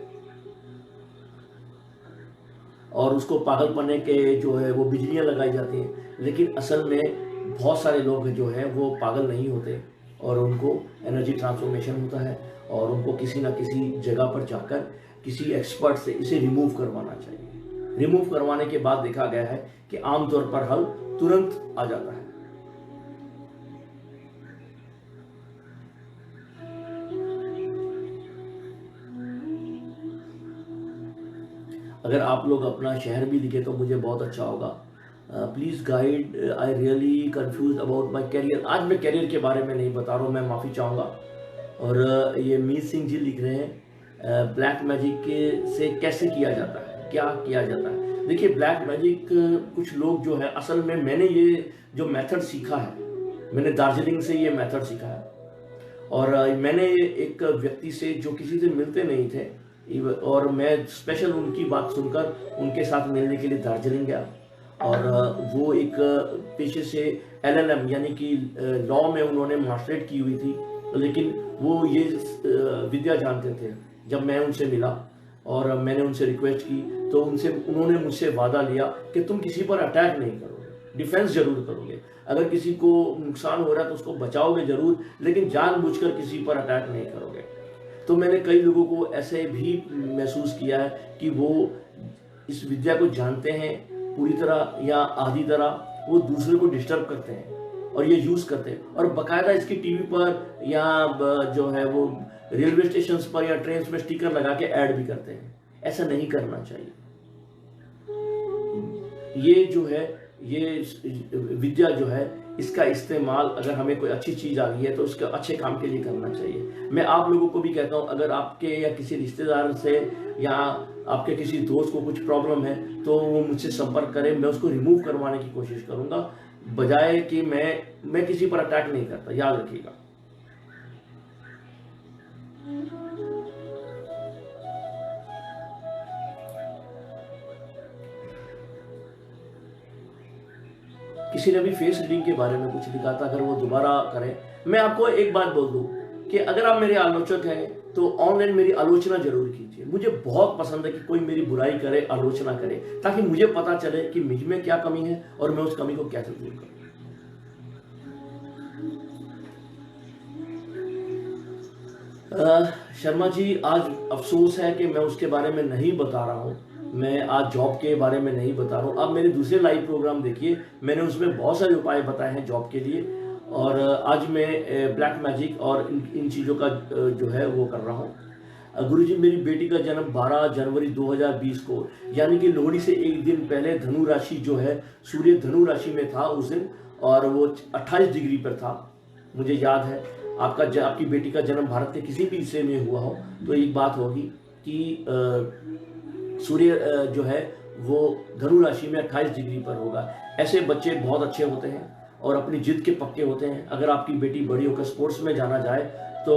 और उसको पागल बनने के जो है वो बिजलियां लगाई जाती हैं। लेकिन असल में बहुत सारे लोग जो है वो पागल नहीं होते, और उनको एनर्जी ट्रांसफॉर्मेशन होता है, और उनको किसी ना किसी जगह पर जाकर किसी एक्सपर्ट से इसे रिमूव करवाना चाहिए। रिमूव करवाने के बाद देखा गया है कि आमतौर पर हल तुरंत आ जाता है। अगर आप लोग अपना शहर भी लिखे तो मुझे बहुत अच्छा होगा। Please guide, I really confuse about my career. आज मैं कैरियर के बारे में नहीं बता रहा हूँ, मैं माफ़ी चाहूँगा। और ये मीत सिंह जी लिख रहे हैं, ब्लैक मैजिक से कैसे किया जाता है, क्या किया जाता है। देखिए, ब्लैक मैजिक कुछ लोग जो है, असल में मैंने ये जो मेथड सीखा है, मैंने दार्जिलिंग से ये मेथड सीखा है। और मैंने एक व्यक्ति से, जो किसी से मिलते नहीं थे, और मैं स्पेशल उनकी बात सुनकर उनके साथ मिलने के लिए दार्जिलिंग गया। और वो एक पेशे से LLM यानी कि लॉ में उन्होंने मास्टरेट की हुई थी, लेकिन वो ये विद्या जानते थे। जब मैं उनसे मिला और मैंने उनसे रिक्वेस्ट की, तो उन्होंने मुझसे वादा लिया कि तुम किसी पर अटैक नहीं करोगे, डिफेंस जरूर करोगे। अगर किसी को नुकसान हो रहा है तो उसको बचाओगे जरूर, लेकिन जानबूझकर किसी पर अटैक नहीं करोगे। तो मैंने कई लोगों को ऐसे भी महसूस किया है कि वो इस विद्या को जानते हैं पूरी तरह या आधी तरह, वो दूसरे को डिस्टर्ब करते हैं और ये यूज करते हैं, और बकायदा इसकी टीवी पर या जो है वो रेलवे स्टेशन पर या ट्रेन में स्टिकर लगा के ऐड भी करते हैं। ऐसा नहीं करना चाहिए। ये जो है, ये विद्या जो है, इसका इस्तेमाल अगर हमें कोई अच्छी चीज आ गई है तो उसके अच्छे काम के लिए करना चाहिए। मैं आप लोगों को भी कहता हूं, अगर आपके या किसी रिश्तेदार से या आपके किसी दोस्त को कुछ प्रॉब्लम है तो वो मुझसे संपर्क करें, मैं उसको रिमूव करवाने की कोशिश करूंगा, बजाय कि मैं किसी पर अटैक नहीं करता। याद रखिएगा। किसी ने भी फेस रीडिंग के बारे में कुछ लिखा था, अगर वो दोबारा करें। मैं आपको एक बात बोल दूं कि अगर आप मेरे आलोचक हैं तो ऑनलाइन मेरी आलोचना जरूर कीजिए। मुझे बहुत पसंद है कि कोई मेरी बुराई करे, आलोचना करे, ताकि मुझे पता चले कि मुझ में क्या कमी है और मैं उस कमी को कैसे दूर करूं। शर्मा जी, आज अफसोस है कि मैं उसके बारे में नहीं बता रहा हूँ। मैं आज जॉब के बारे में नहीं बता रहा हूँ। आप मेरे दूसरे लाइव प्रोग्राम देखिए, मैंने उसमें बहुत सारे उपाय बताए हैं जॉब के लिए। और आज मैं ब्लैक मैजिक और इन चीज़ों का जो है वो कर रहा हूँ। गुरुजी, मेरी बेटी का जन्म 12 जनवरी 2020 को, यानी कि लोहड़ी से एक दिन पहले धनु राशि जो है, सूर्य धनु राशि में था उस दिन, और वो 28 डिग्री पर था, मुझे याद है। आपकी बेटी का जन्म भारत के किसी भी हिस्से में हुआ हो तो एक बात होगी कि सूर्य जो है वो धनु राशि में 28 डिग्री पर होगा। ऐसे बच्चे बहुत अच्छे होते हैं और अपनी जिद के पक्के होते हैं। अगर आपकी बेटी बड़ी होकर स्पोर्ट्स में जाना जाए तो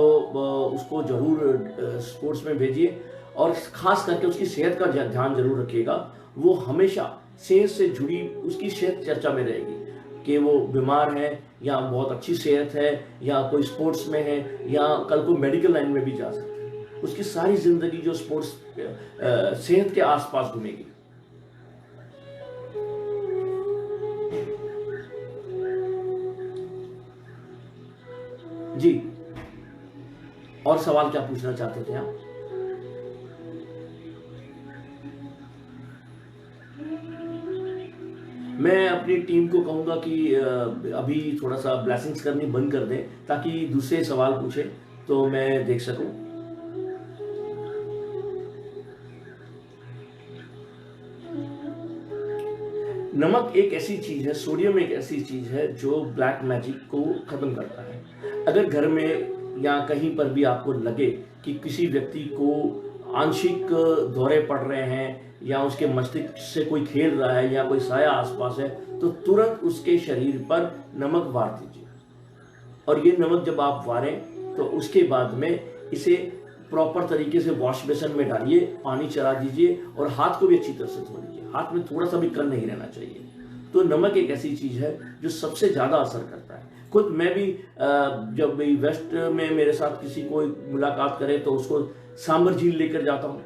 उसको जरूर स्पोर्ट्स में भेजिए, और खास करके उसकी सेहत का ध्यान जरूर रखिएगा। वो हमेशा सेहत से जुड़ी उसकी सेहत चर्चा में रहेगी कि वो बीमार है या बहुत अच्छी सेहत है या कोई स्पोर्ट्स में है या कल को मेडिकल लाइन में भी जा सकती है। उसकी सारी जिंदगी जो स्पोर्ट्स सेहत के आसपास घूमेगी। जी, और सवाल क्या पूछना चाहते थे आप? मैं अपनी टीम को कहूंगा कि अभी थोड़ा सा ब्लेसिंग्स करनी बंद कर दें ताकि दूसरे सवाल पूछे तो मैं देख सकूं। नमक एक ऐसी चीज है, सोडियम एक ऐसी चीज है जो ब्लैक मैजिक को खत्म करता है। अगर घर में या कहीं पर भी आपको लगे कि किसी व्यक्ति को आंशिक दौरे पड़ रहे हैं या उसके मस्तिष्क से कोई खेल रहा है या कोई साया आसपास है, तो तुरंत उसके शरीर पर नमक वार दीजिए। और ये नमक जब आप वारें तो उसके बाद में इसे प्रॉपर तरीके से वॉश बेसन में डालिए, पानी चला दीजिए और हाथ को भी अच्छी तरह से धो लीजिए। हाथ में थोड़ा सा भी कल नहीं रहना चाहिए। तो नमक एक ऐसी चीज है जो सबसे ज्यादा असर करता है। खुद मैं भी जब भी वेस्ट में मेरे साथ किसी को मुलाकात करे तो उसको सांबर झील लेकर जाता हूँ।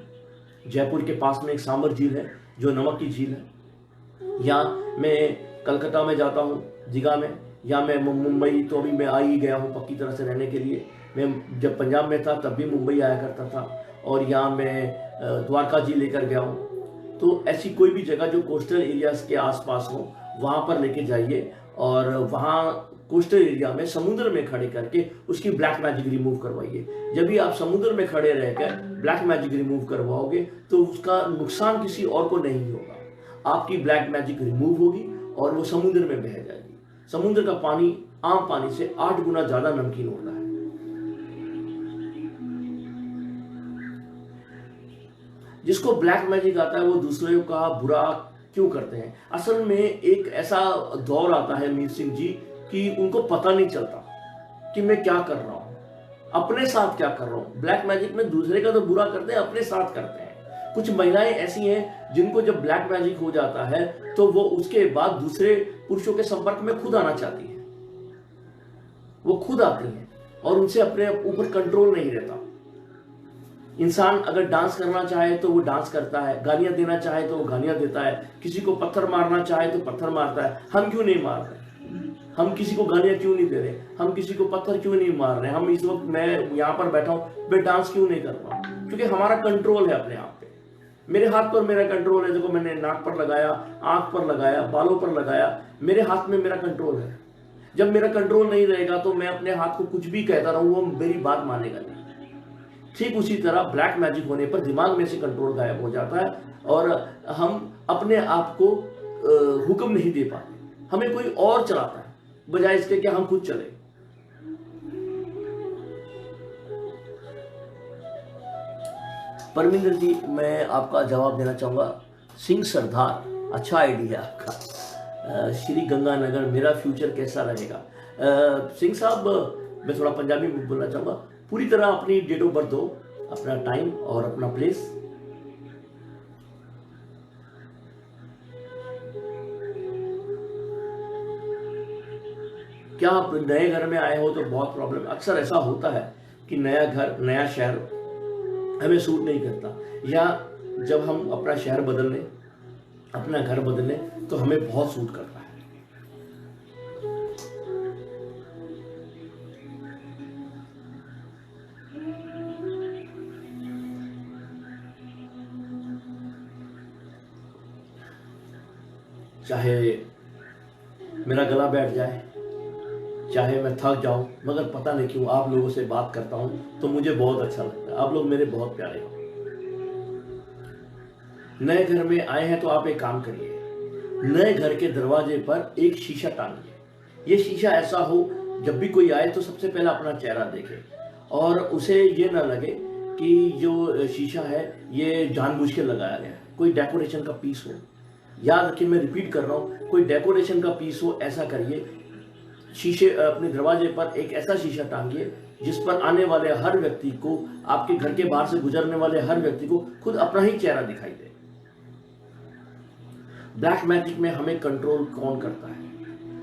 जयपुर के पास में एक सांबर झील है जो नमक की झील है। या मैं कलकत्ता में जाता हूँ दीघा में, या मैं मुंबई तो अभी मैं आ ही गया हूँ पक्की तरह से रहने के लिए। मैं जब पंजाब में था तब भी मुंबई आया करता था, और यहाँ मैं द्वारका जी लेकर गया हूँ। तो ऐसी कोई भी जगह जो कोस्टल एरियाज के आसपास हो वहाँ पर लेके जाइए, और वहाँ कोस्टल एरिया में समुद्र में खड़े करके उसकी ब्लैक मैजिक रिमूव करवाइए। जब भी आप समुद्र में खड़े रहकर ब्लैक मैजिक रिमूव करवाओगे तो उसका नुकसान किसी और को नहीं होगा। आपकी ब्लैक मैजिक रिमूव होगी और वो समुद्र में बह जाएगी। समुद्र का पानी आम पानी से 8 गुना ज्यादा नमकीन होता है। जिसको ब्लैक मैजिक आता है वो दूसरों का बुरा क्यों करते हैं? असल में एक ऐसा दौर आता है मीर सिंह जी कि उनको पता नहीं चलता कि मैं क्या कर रहा हूं, अपने साथ क्या कर रहा हूं। ब्लैक मैजिक में दूसरे का तो बुरा करते हैं, अपने साथ करते हैं। कुछ महिलाएं ऐसी हैं जिनको जब ब्लैक मैजिक हो जाता है तो वो उसके बाद दूसरे पुरुषों के संपर्क में खुद आना चाहती है। वो खुद आती हैं और उनसे अपने ऊपर कंट्रोल नहीं रहता। इंसान अगर डांस करना चाहे तो वो डांस करता है, गालियां देना चाहे तो वो गालियां देता है, किसी को पत्थर मारना चाहे तो पत्थर मारता है। हम क्यों नहीं मार रहे? हम किसी को गालियां क्यों नहीं दे रहे? हम किसी को पत्थर क्यों नहीं मार रहे? हम इस वक्त मैं यहाँ पर बैठा हूँ, मैं डांस क्यों नहीं कर रहा हूँ? क्योंकि हमारा कंट्रोल है अपने आप पे। मेरे हाथ पर मेरा कंट्रोल है। देखो, मैंने नाक पर लगाया, आंख पर लगाया, बालों पर लगाया, मेरे हाथ में मेरा कंट्रोल है। जब मेरा कंट्रोल नहीं रहेगा तो मैं अपने हाथ को कुछ भी कहता रहूं, वो मेरी बात मानेगा नहीं। ठीक उसी तरह ब्लैक मैजिक होने पर दिमाग में से कंट्रोल गायब हो जाता है और हम अपने आप को हुक्म नहीं दे पाते। हमें कोई और चलाता है बजाय इसके कि हम खुद चले। परमिंदर जी, मैं आपका जवाब देना चाहूंगा। सिंह सरदार, अच्छा आइडिया आपका। श्री गंगानगर, मेरा फ्यूचर कैसा रहेगा? सिंह साहब, मैं थोड़ा पंजाबी में बोलना चाहूंगा। पूरी तरह अपनी डेट ऑफ बर्थ दो, अपना टाइम और अपना प्लेस। क्या आप नए घर में आए हो तो बहुत प्रॉब्लम? अक्सर ऐसा होता है कि नया घर, नया शहर हमें सूट नहीं करता, या जब हम अपना शहर बदल लें, अपना घर बदल लें तो हमें बहुत सूट करता है। चाहे मेरा गला बैठ जाए, चाहे मैं थक जाऊं, मगर पता नहीं क्यों आप लोगों से बात करता हूं तो मुझे बहुत अच्छा लगता है। आप लोग मेरे बहुत प्यारे हो। नए घर में आए हैं तो आप एक काम करिए, नए घर के दरवाजे पर एक शीशा टांगिए। ये शीशा ऐसा हो जब भी कोई आए तो सबसे पहले अपना चेहरा देखे और उसे ये ना लगे कि जो शीशा है ये जानबूझ के लगाया गया है, कोई डेकोरेशन का पीस हो। याद रखिए, मैं रिपीट कर रहा हूं, कोई डेकोरेशन का पीस हो ऐसा करिए। शीशे अपने दरवाजे पर एक ऐसा शीशा टांगिए जिस पर आने वाले हर व्यक्ति को, आपके घर के बाहर से गुजरने वाले हर व्यक्ति को खुद अपना ही चेहरा दिखाई दे। ब्लैक मैजिक में हमें कंट्रोल कौन करता है?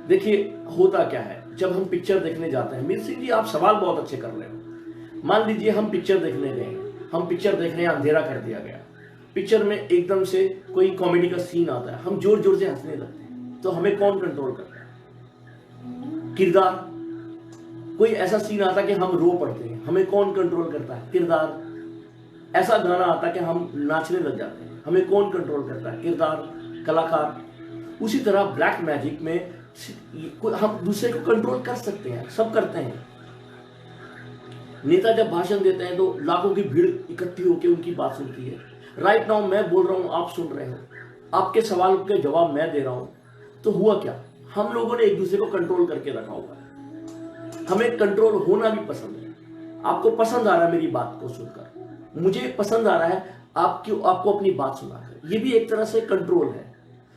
देखिए होता क्या है, जब हम पिक्चर देखने जाते हैं, मीर सिंह जी आप सवाल बहुत अच्छे कर रहे हो। मान लीजिए हम पिक्चर देखने गए हैं, हम पिक्चर देख रहे हैं, अंधेरा कर दिया गया, पिक्चर में एकदम से कोई कॉमेडी का सीन आता है, हम जोर जोर से हंसने लगते हैं, तो हमें कौन कंट्रोल करता है? किरदार। कोई ऐसा सीन आता है कि हम रो पड़ते हैं, हमें कौन कंट्रोल करता है? किरदार। ऐसा गाना आता है कि हम नाचने लग जाते हैं, हमें कौन कंट्रोल करता है? किरदार, कलाकार। उसी तरह ब्लैक मैजिक में हम दूसरे को कंट्रोल कर सकते हैं, सब करते हैं। नेता जब भाषण देते हैं तो लाखों की भीड़ इकट्ठी होकर उनकी बात सुनती है। राइट नाउ मैं बोल रहा हूं, आप सुन रहे हो, आपके सवाल के जवाब मैं दे रहा हूं, तो हुआ क्या? हम लोगों ने एक दूसरे को कंट्रोल करके रखा हुआ है। हमें कंट्रोल होना भी पसंद है। आपको पसंद आ रहा है मेरी बात को सुनकर, मुझे पसंद आ रहा है आपको अपनी बात सुनाकर, ये भी एक तरह से कंट्रोल है।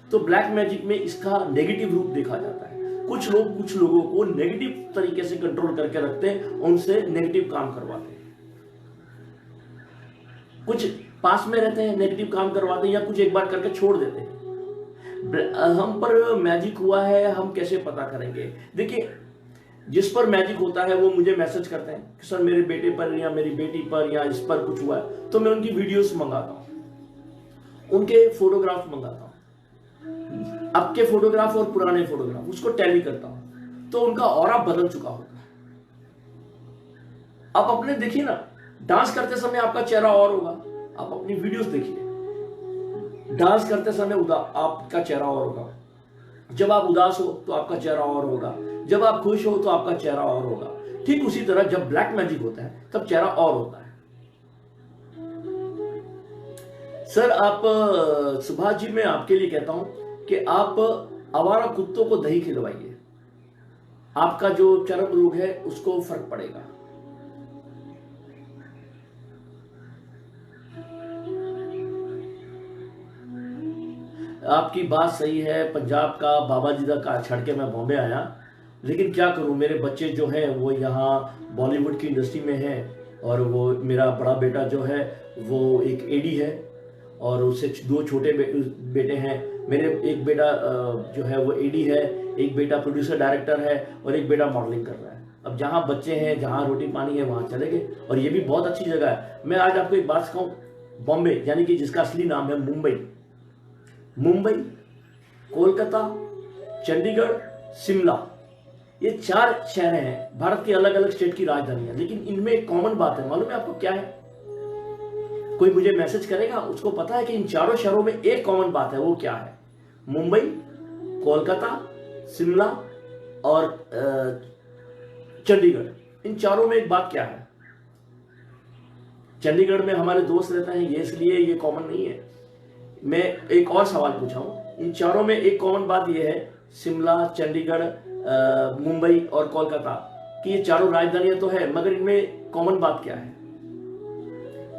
तो ब्लैक मैजिक में इसका नेगेटिव रूप देखा जाता है। कुछ लोगों को नेगेटिव तरीके से कंट्रोल करके रखते हैं, उनसे नेगेटिव काम करवाते हैं। कुछ पास में रहते हैं, नेगेटिव काम करवाते हैं, या कुछ एक बार करके छोड़ देते हैं। हम पर मैजिक हुआ है, हम कैसे पता करेंगे? देखिए, जिस पर मैजिक होता है वो मुझे मैसेज करते हैं कि सर मेरे बेटे पर या मेरी बेटी पर या इस पर कुछ हुआ है, तो मैं उनकी वीडियोस मंगाता हूं, उनके फोटोग्राफ मंगाता हूं, अब के फोटोग्राफ और पुराने फोटोग्राफ, उसको टैली करता हूं, तो उनका ऑरा बदल चुका होता है। आप अपने देखिए ना, डांस करते समय आपका चेहरा और होगा, आप अपनी वीडियोस देखिए, डांस करते समय आपका चेहरा और होगा, जब आप उदास हो तो आपका चेहरा और होगा, जब आप खुश हो तो आपका चेहरा और होगा। ठीक उसी तरह जब ब्लैक मैजिक होता है तब चेहरा और होता है। सर आप सुभाष जी, मैं आपके लिए कहता हूं कि आप आवारा कुत्तों को दही खिलवाइए, आपका जो चर्म रोग है उसको फर्क पड़ेगा। आपकी बात सही है, पंजाब का बाबा जी का छड़ के मैं बॉम्बे आया, लेकिन क्या करूं, मेरे बच्चे जो हैं वो यहाँ बॉलीवुड की इंडस्ट्री में हैं, और वो मेरा बड़ा बेटा जो है वो एक एडी है, और उससे दो छोटे बेटे हैं। मेरे एक बेटा जो है वो एडी है, एक बेटा प्रोड्यूसर डायरेक्टर है, और एक बेटा मॉडलिंग कर रहा है। अब जहाँ बच्चे हैं, जहाँ रोटी पानी है, वहाँ चले गए, और ये भी बहुत अच्छी जगह है। मैं आज आपको एक बात कहूँ, बॉम्बे यानी कि जिसका असली नाम है मुंबई, कोलकाता, चंडीगढ़, शिमला, ये 4 शहर हैं भारत के अलग अलग स्टेट की राजधानियां, लेकिन इनमें एक कॉमन बात है, मालूम है आपको क्या है? कोई मुझे मैसेज करेगा, उसको पता है कि इन 4 शहरों में एक कॉमन बात है, वो क्या है? मुंबई, कोलकाता, शिमला और चंडीगढ़, इन 4 में एक बात क्या है? चंडीगढ़ में हमारे दोस्त रहते हैं, ये इसलिए ये कॉमन नहीं है। मैं एक और सवाल पूछा हूं, इन 4 में एक कॉमन बात यह है, शिमला, चंडीगढ़, मुंबई और कोलकाता की ये 4 राजधानियां तो है, मगर इनमें कॉमन बात क्या है?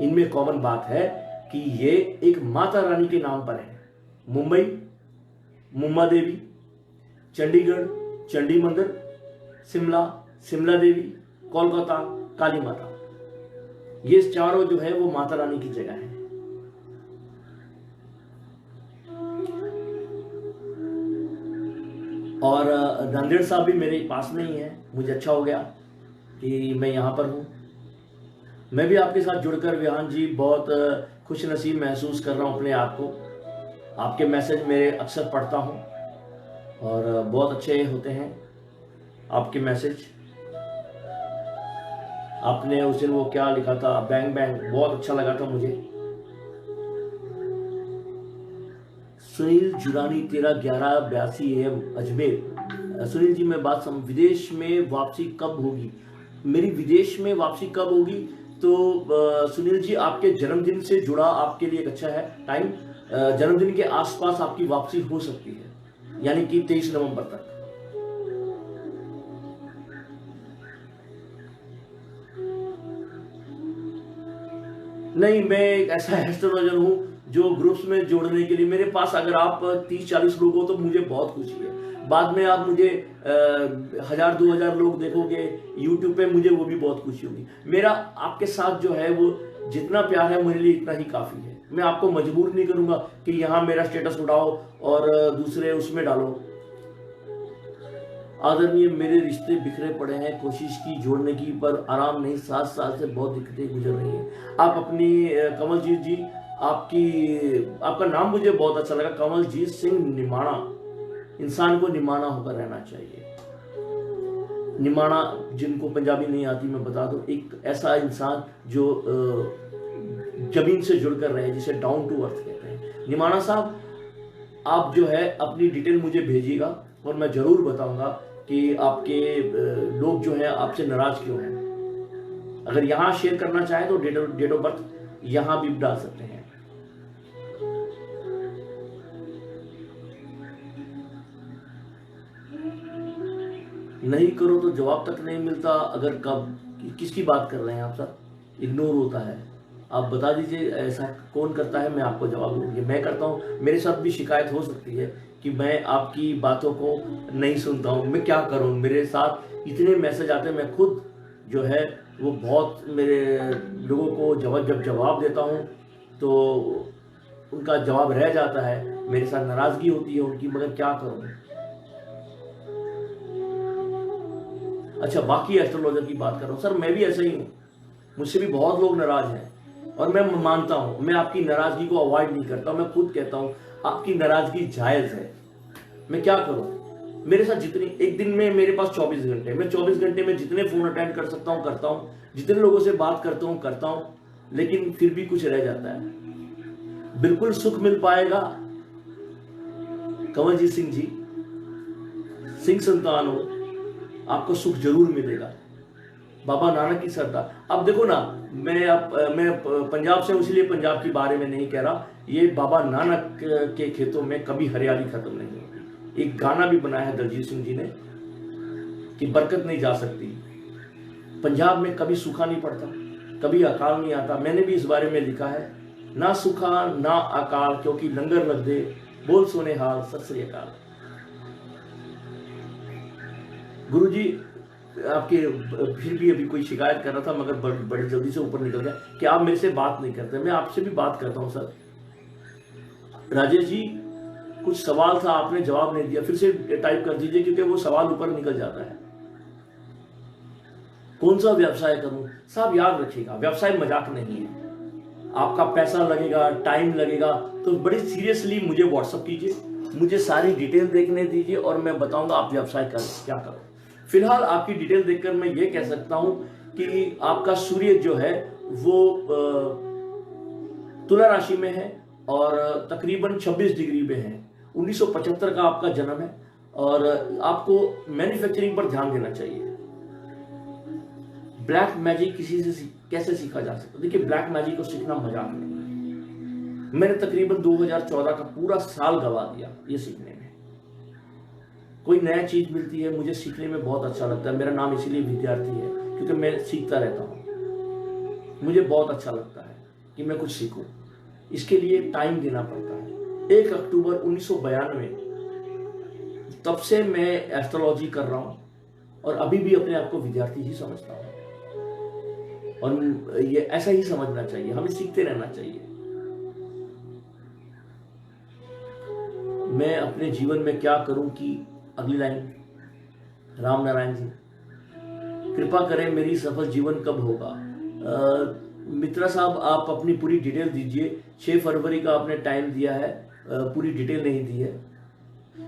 इनमें कॉमन बात है कि ये एक माता रानी के नाम पर है। मुंबई, मुम्मा देवी, चंडीगढ़, चंडी मंदिर, शिमला, शिमला देवी, कोलकाता, काली माता, ये 4 जो है वो माता रानी की जगह है। और नांदेड़ साहब भी मेरे पास में ही है, मुझे अच्छा हो गया कि मैं यहाँ पर हूँ। मैं भी आपके साथ जुड़कर विहान जी बहुत खुश नसीब महसूस कर रहा हूँ अपने आप को। आपके मैसेज मेरे अक्सर पढ़ता हूँ और बहुत अच्छे होते हैं आपके मैसेज। आपने उस दिन वो क्या लिखा था, बैंग बैंग, बहुत अच्छा लगा था मुझे। सुनील जुरानी 13/11/82 AM अजमेर। सुनील जी मैं बात विदेश में वापसी कब होगी? मेरी विदेश में वापसी कब होगी? तो सुनील जी आपके जन्मदिन से जुड़ा आपके लिए एक अच्छा है टाइम। जन्मदिन के आसपास आपकी वापसी हो सकती है, यानी कि 23 नवंबर तक। नहीं, मैं एक ऐसा एस्ट्रोलॉजर हूं जो ग्रुप्स में जोड़ने के लिए, मेरे पास अगर आप 30-40 लोग हो तो मुझे बहुत खुशी है। बाद में आप मुझे 1000-2000 लोग देखोगे यूट्यूब पे, मुझे वो भी बहुत खुशी होगी। मेरा आपके साथ जो है वो जितना प्यार है मेरे लिए इतना ही काफी है। मैं आपको मजबूर नहीं करूंगा कि यहाँ मेरा स्टेटस उठाओ और दूसरे उसमें डालो। आदरणीय, मेरे रिश्ते बिखरे पड़े हैं, कोशिश की जोड़ने की पर आराम नहीं, 7 साल से बहुत दिक्कतें गुजर रही हैं। आप अपनी कमलजीत जी, आपका नाम मुझे बहुत अच्छा लगा, कमलजीत सिंह निमाणा। इंसान को निमाणा होकर रहना चाहिए। निमाणा जिनको पंजाबी नहीं आती मैं बता दूं, एक ऐसा इंसान जो जमीन से जुड़कर रहे, जिसे डाउन टू अर्थ कहते हैं। निमाणा साहब, आप जो है अपनी डिटेल मुझे भेजिएगा और मैं जरूर बताऊंगा कि आपके लोग जो है आपसे नाराज क्यों हैं। अगर यहां शेयर करना चाहें तो डेट ऑफ बर्थ यहां भी डाल सकते हैं। नहीं करो तो जवाब तक नहीं मिलता। अगर कब किसकी बात कर रहे हैं आप सर? इग्नोर होता है। आप बता दीजिए ऐसा कौन करता है, मैं आपको जवाब दूंगी। मैं करता हूँ, मेरे साथ भी शिकायत हो सकती है कि मैं आपकी बातों को नहीं सुनता हूँ। मैं क्या करूँ, मेरे साथ इतने मैसेज आते हैं, मैं खुद जो है वो बहुत मेरे लोगों को जब जवाब देता हूँ तो उनका जवाब रह जाता है, मेरे साथ नाराजगी होती है उनकी, मगर क्या करूँ। अच्छा, बाकी एस्ट्रोलॉजर की बात कर रहा हूँ सर, मैं भी ऐसा ही हूँ, मुझसे भी बहुत लोग नाराज हैं और मैं मानता हूँ, मैं आपकी नाराजगी को अवॉइड नहीं करता। मैं खुद कहता हूँ आपकी नाराजगी जायज है, मैं क्या करूँ। मेरे साथ जितनी, एक दिन में मेरे पास 24 घंटे, मैं 24 घंटे में जितने फोन अटेंड कर सकता हूँ करता हूँ, जितने लोगों से बात करता हूँ, लेकिन फिर भी कुछ रह जाता है। बिल्कुल सुख मिल पाएगा कमलजीत सिंह जी, सिंह संतान हो, आपको सुख जरूर मिलेगा। बाबा नानक की सरदार। अब देखो ना, मैं पंजाब से हूं, इसलिए पंजाब के बारे में नहीं कह रहा। ये बाबा नानक के खेतों में कभी हरियाली खत्म नहीं होती। एक गाना भी बनाया है दलजीत सिंह जी ने कि बरकत नहीं जा सकती। पंजाब में कभी सूखा नहीं पड़ता, कभी अकाल नहीं आता। मैंने भी इस बारे में लिखा है, ना सूखा ना अकाल क्योंकि लंगर लग दे, बोल सोने हाल सत श्री अकाल। गुरु जी आपके फिर भी अभी कोई शिकायत कर रहा था, मगर बड़ी जल्दी से ऊपर निकल गया कि आप मेरे से बात नहीं करते। मैं आपसे भी बात करता हूं सर। राजेश जी, कुछ सवाल था, आपने जवाब नहीं दिया, फिर से टाइप कर दीजिए क्योंकि वो सवाल ऊपर निकल जाता है। कौन सा व्यवसाय करूं? साहब याद रखिएगा, व्यवसाय मजाक नहीं है। आपका पैसा लगेगा, टाइम लगेगा, तो बड़ी सीरियसली मुझे व्हाट्सअप कीजिए, मुझे सारी डिटेल देखने दीजिए और मैं बताऊंगा आप व्यवसाय करें क्या करो। फिलहाल आपकी डिटेल देखकर मैं ये कह सकता हूं कि आपका सूर्य जो है वो तुला राशि में है और तकरीबन 26 डिग्री में है। 1975 का आपका जन्म है और आपको मैन्युफैक्चरिंग पर ध्यान देना चाहिए। ब्लैक मैजिक किसी से कैसे सीखा जा सकता है? देखिए, ब्लैक मैजिक को सीखना मजाक नहीं है। मैंने तकरीबन 2014 का पूरा साल गवा दिया ये सीखने में। कोई नया चीज मिलती है, मुझे सीखने में बहुत अच्छा लगता है। मेरा नाम इसीलिए विद्यार्थी है क्योंकि मैं सीखता रहता हूँ। मुझे बहुत अच्छा लगता है कि मैं कुछ सीखूं, इसके लिए टाइम देना पड़ता है। 1 अक्टूबर 1992 तब से मैं एस्ट्रोलॉजी कर रहा हूँ और अभी भी अपने आप को विद्यार्थी ही समझता हूँ। और ये ऐसा ही समझना चाहिए, हमें सीखते रहना चाहिए। मैं अपने जीवन में क्या करूं कि अगली लाइन, राम नारायण जी, कृपा करें मेरी सफल जीवन कब होगा? मित्रा साहब, आप अपनी पूरी डिटेल दीजिए। 6 फरवरी का आपने टाइम दिया है, पूरी डिटेल नहीं दी है।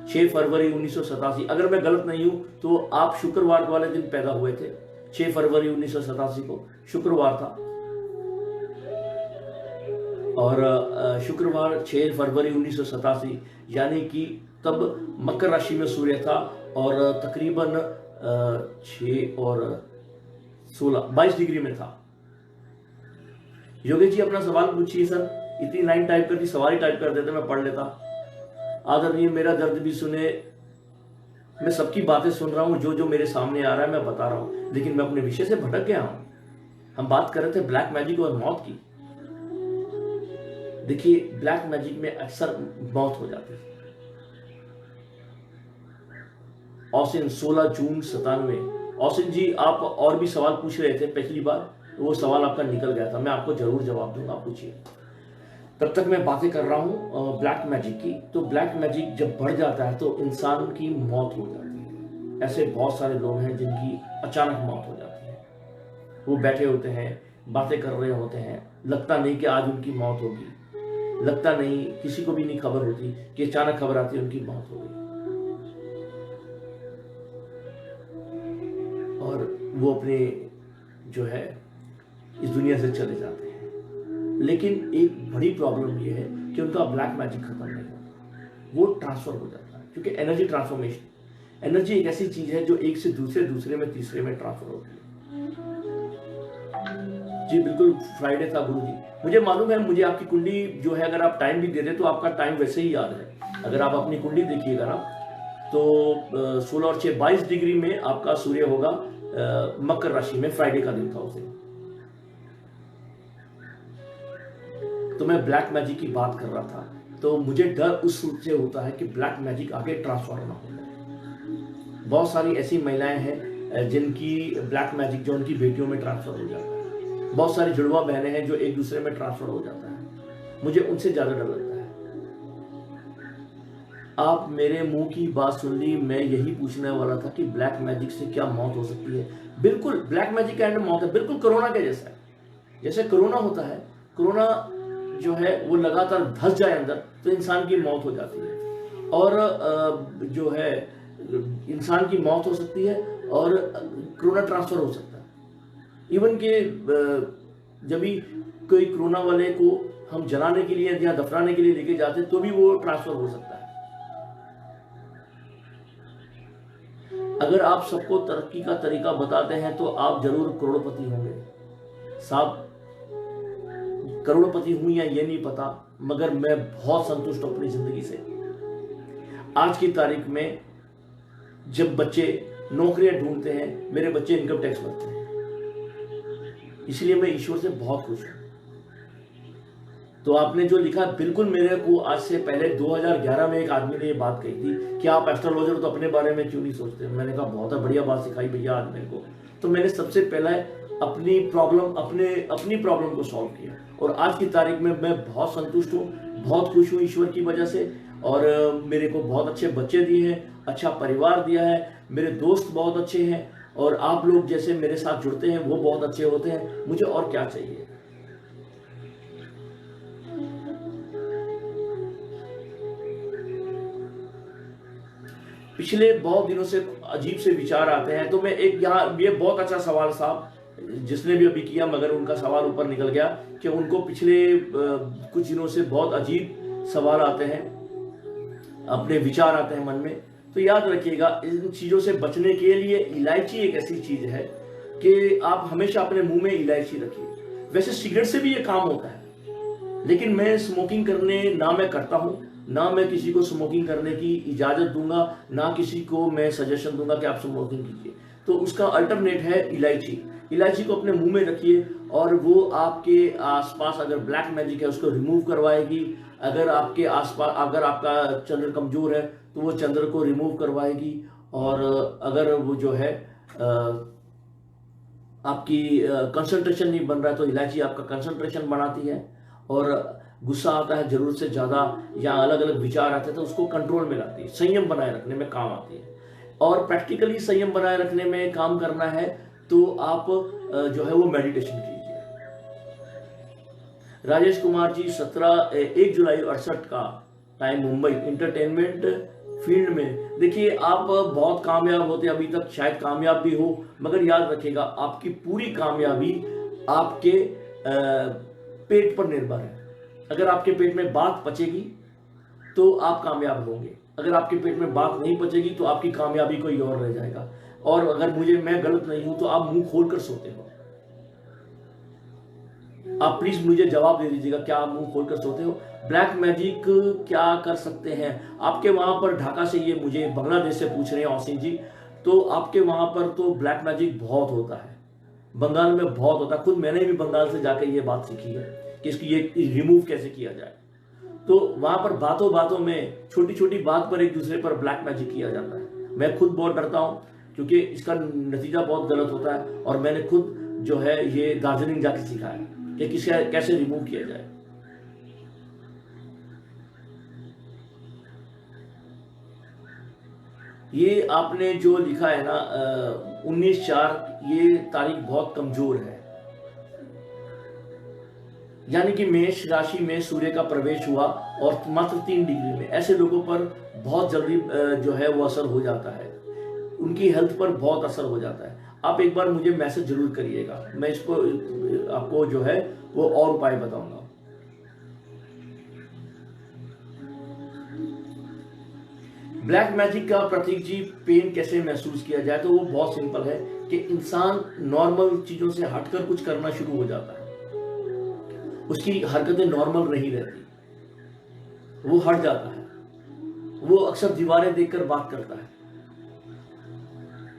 6 फरवरी 1987, अगर मैं गलत नहीं हूं तो आप शुक्रवार वाले दिन पैदा हुए थे। 6 फरवरी 1987 को शुक्रवार था। और शुक्रवार 6 फरवरी 1987, यानी कि तब मकर राशि में सूर्य था और तकरीबन 6 और 16 22 डिग्री में था। योगेश जी अपना सवाल पूछिए सर। इतनी लाइन टाइप करती, सवाल ही टाइप कर देते, मैं पढ़ लेता। आदरणीय, मेरा दर्द भी सुने, मैं सबकी बातें सुन रहा हूं, जो जो मेरे सामने आ रहा है मैं बता रहा हूं, लेकिन मैं अपने विषय से भटक गया हूं। हम बात कर रहे थे ब्लैक मैजिक और मौत की। देखिए, ब्लैक मैजिक में अक्सर मौत हो जाती है। औसिन 16 जून 97। औसिन जी, आप और भी सवाल पूछ रहे थे पिछली बार, तो वो सवाल आपका निकल गया था, मैं आपको जरूर जवाब दूंगा, पूछिए। तब तक मैं बातें कर रहा हूँ ब्लैक मैजिक की। तो ब्लैक मैजिक जब बढ़ जाता है तो इंसान की मौत हो जाती है। ऐसे बहुत सारे लोग हैं जिनकी अचानक मौत हो जाती है। वो बैठे होते हैं, बातें कर रहे होते हैं, लगता नहीं कि आज उनकी मौत होगी, लगता नहीं, किसी को भी नहीं खबर होती कि अचानक खबर आती है उनकी मौत हो गई, और वो अपने जो है इस दुनिया से चले जाते हैं। लेकिन एक बड़ी प्रॉब्लम ये है कि उनका ब्लैक मैजिक खत्म नहीं होता, वो ट्रांसफर हो जाता है। क्योंकि एनर्जी ट्रांसफॉर्मेशन, एनर्जी एक ऐसी चीज है जो एक से दूसरे में तीसरे में ट्रांसफर होती है। जी बिल्कुल, फ्राइडे था गुरु जी, मुझे मालूम है। मुझे आपकी कुंडली जो है, अगर आप टाइम भी दे दे तो आपका टाइम वैसे ही याद है। अगर आप अपनी कुंडली देखिएगा ना, तो 16 और 6 22 डिग्री में आपका सूर्य होगा मकर राशि में। फ्राइडे का दिन था उस दिन। तो मैं ब्लैक मैजिक की बात कर रहा था, तो मुझे डर उस रूप से होता है कि ब्लैक मैजिक आगे ट्रांसफर ना हो जाए। बहुत सारी ऐसी महिलाएं हैं जिनकी ब्लैक मैजिक जो उनकी बेटियों में ट्रांसफर हो जाता है। बहुत सारी जुड़वा बहनें हैं जो एक दूसरे में ट्रांसफर हो जाता है। मुझे उनसे ज्यादा डर लगता है। आप मेरे मुंह की बात सुन ली, मैं यही पूछने वाला था कि ब्लैक मैजिक से क्या मौत हो सकती है। बिल्कुल, ब्लैक मैजिक का एंड मौत है, बिल्कुल कोरोना के जैसा है। जैसे कोरोना होता है, कोरोना जो है वो लगातार धस जाए अंदर तो इंसान की मौत हो जाती है। और जो है इंसान की मौत हो सकती है और कोरोना ट्रांसफर हो सकता है। इवन के जब भी कोई कोरोना वाले को हम जलाने के लिए या दफनाने के लिए लेके जाते तो भी वो ट्रांसफर हो सकता है। अगर आप सबको तरक्की का तरीका बताते हैं तो आप जरूर करोड़पति होंगे। साहब, करोड़पति हूं या ये नहीं पता, मगर मैं बहुत संतुष्ट हूं अपनी जिंदगी से। आज की तारीख में जब बच्चे नौकरियां ढूंढते हैं, मेरे बच्चे इनकम टैक्स भरते हैं, इसलिए मैं ईश्वर से बहुत खुश हूं। तो आपने जो लिखा, बिल्कुल मेरे को आज से पहले 2011 में एक आदमी ने ये बात कही थी कि आप एस्ट्रोलॉजर तो अपने बारे में क्यों नहीं सोचते। मैंने कहा बहुत बढ़िया बात सिखाई भैया आज मेरे को। तो मैंने सबसे पहले अपनी प्रॉब्लम को सॉल्व किया, और आज की तारीख में मैं बहुत संतुष्ट हूँ, बहुत खुश हूँ ईश्वर की वजह से। और मेरे को बहुत अच्छे बच्चे दिए हैं, अच्छा परिवार दिया है, मेरे दोस्त बहुत अच्छे हैं, और आप लोग जैसे मेरे साथ जुड़ते हैं वो बहुत अच्छे होते हैं। मुझे और क्या चाहिए। पिछले बहुत दिनों से अजीब से विचार आते हैं। तो मैं एक यहाँ, ये बहुत अच्छा सवाल साहब जिसने भी अभी किया, मगर उनका सवाल ऊपर निकल गया कि उनको पिछले कुछ दिनों से बहुत अजीब सवाल आते हैं, अपने विचार आते हैं मन में। तो याद रखिएगा, इन चीजों से बचने के लिए इलायची एक ऐसी चीज है कि आप हमेशा अपने मुंह में इलायची रखिए। वैसे सिगरेट से भी ये काम होता है, लेकिन मैं स्मोकिंग करने ना मैं करता हूं, ना मैं किसी को स्मोकिंग करने की इजाजत दूंगा, ना किसी को मैं सजेशन दूंगा कि आप स्मोकिंग कीजिए। तो उसका अल्टरनेट है इलायची। इलायची को अपने मुंह में रखिए और वो आपके आसपास अगर ब्लैक मैजिक है उसको रिमूव करवाएगी। अगर आपके आसपास, अगर आपका चंद्र कमजोर है तो वो चंद्र को रिमूव करवाएगी। और अगर वो जो है आपकी कंसंट्रेशन नहीं बन रहा है तो इलायची आपका कंसंट्रेशन बढ़ाती है। और गुस्सा आता है जरूरत से ज्यादा या अलग अलग विचार आते हैं तो उसको कंट्रोल में लाती है, संयम बनाए रखने में काम आती है। और प्रैक्टिकली संयम बनाए रखने में काम करना है तो आप जो है वो मेडिटेशन कीजिए। राजेश कुमार जी 1 जुलाई 68 का टाइम, मुंबई, इंटरटेनमेंट फील्ड में। देखिए, आप बहुत कामयाब होते, अभी तक शायद कामयाब भी हो, मगर याद रखिएगा आपकी पूरी कामयाबी आपके पेट पर निर्भर है। अगर आपके पेट में बात पचेगी तो आप कामयाब होंगे, अगर आपके पेट में बात नहीं पचेगी तो आपकी कामयाबी कोई और रह जाएगा। और अगर मैं गलत नहीं हूं तो आप मुंह खोलकर सोते हो। आप प्लीज मुझे जवाब दे दीजिएगा, क्या आप मुंह खोलकर सोते हो? ब्लैक मैजिक क्या कर सकते हैं आपके वहां पर? ढाका से ये मुझे बांग्लादेश से पूछ रहे हैं औसिन जी। तो आपके वहां पर तो ब्लैक मैजिक बहुत होता है, बंगाल में बहुत होता है। खुद मैंने भी बंगाल से जाकर ये बात सीखी है कि इसकी ये रिमूव कैसे किया जाए। तो वहां पर बातों बातों में, छोटी छोटी बात पर एक दूसरे पर ब्लैक मैजिक किया जाता है। मैं खुद बहुत डरता हूं क्योंकि इसका नतीजा बहुत गलत होता है, और मैंने खुद जो है ये दार्जिलिंग जाके सीखा है कि किसे कैसे रिमूव किया जाए। ये आपने जो लिखा है ना 19/4, ये तारीख बहुत कमजोर है। यानी कि मेष राशि में सूर्य का प्रवेश हुआ और मात्र 3 डिग्री में, ऐसे लोगों पर बहुत जल्दी जो है वो असर हो जाता है, उनकी हेल्थ पर बहुत असर हो जाता है। आप एक बार मुझे मैसेज जरूर करिएगा, मैं इसको आपको जो है वो और उपाय बताऊंगा। ब्लैक मैजिक का प्रतीक जी पेन कैसे महसूस किया जाए? तो वो बहुत सिंपल है कि इंसान नॉर्मल चीजों से हटकर कुछ करना शुरू हो जाता है, उसकी हरकतें नॉर्मल नहीं रहती, वो हट जाता है, वो अक्सर दीवारें देखकर बात करता है,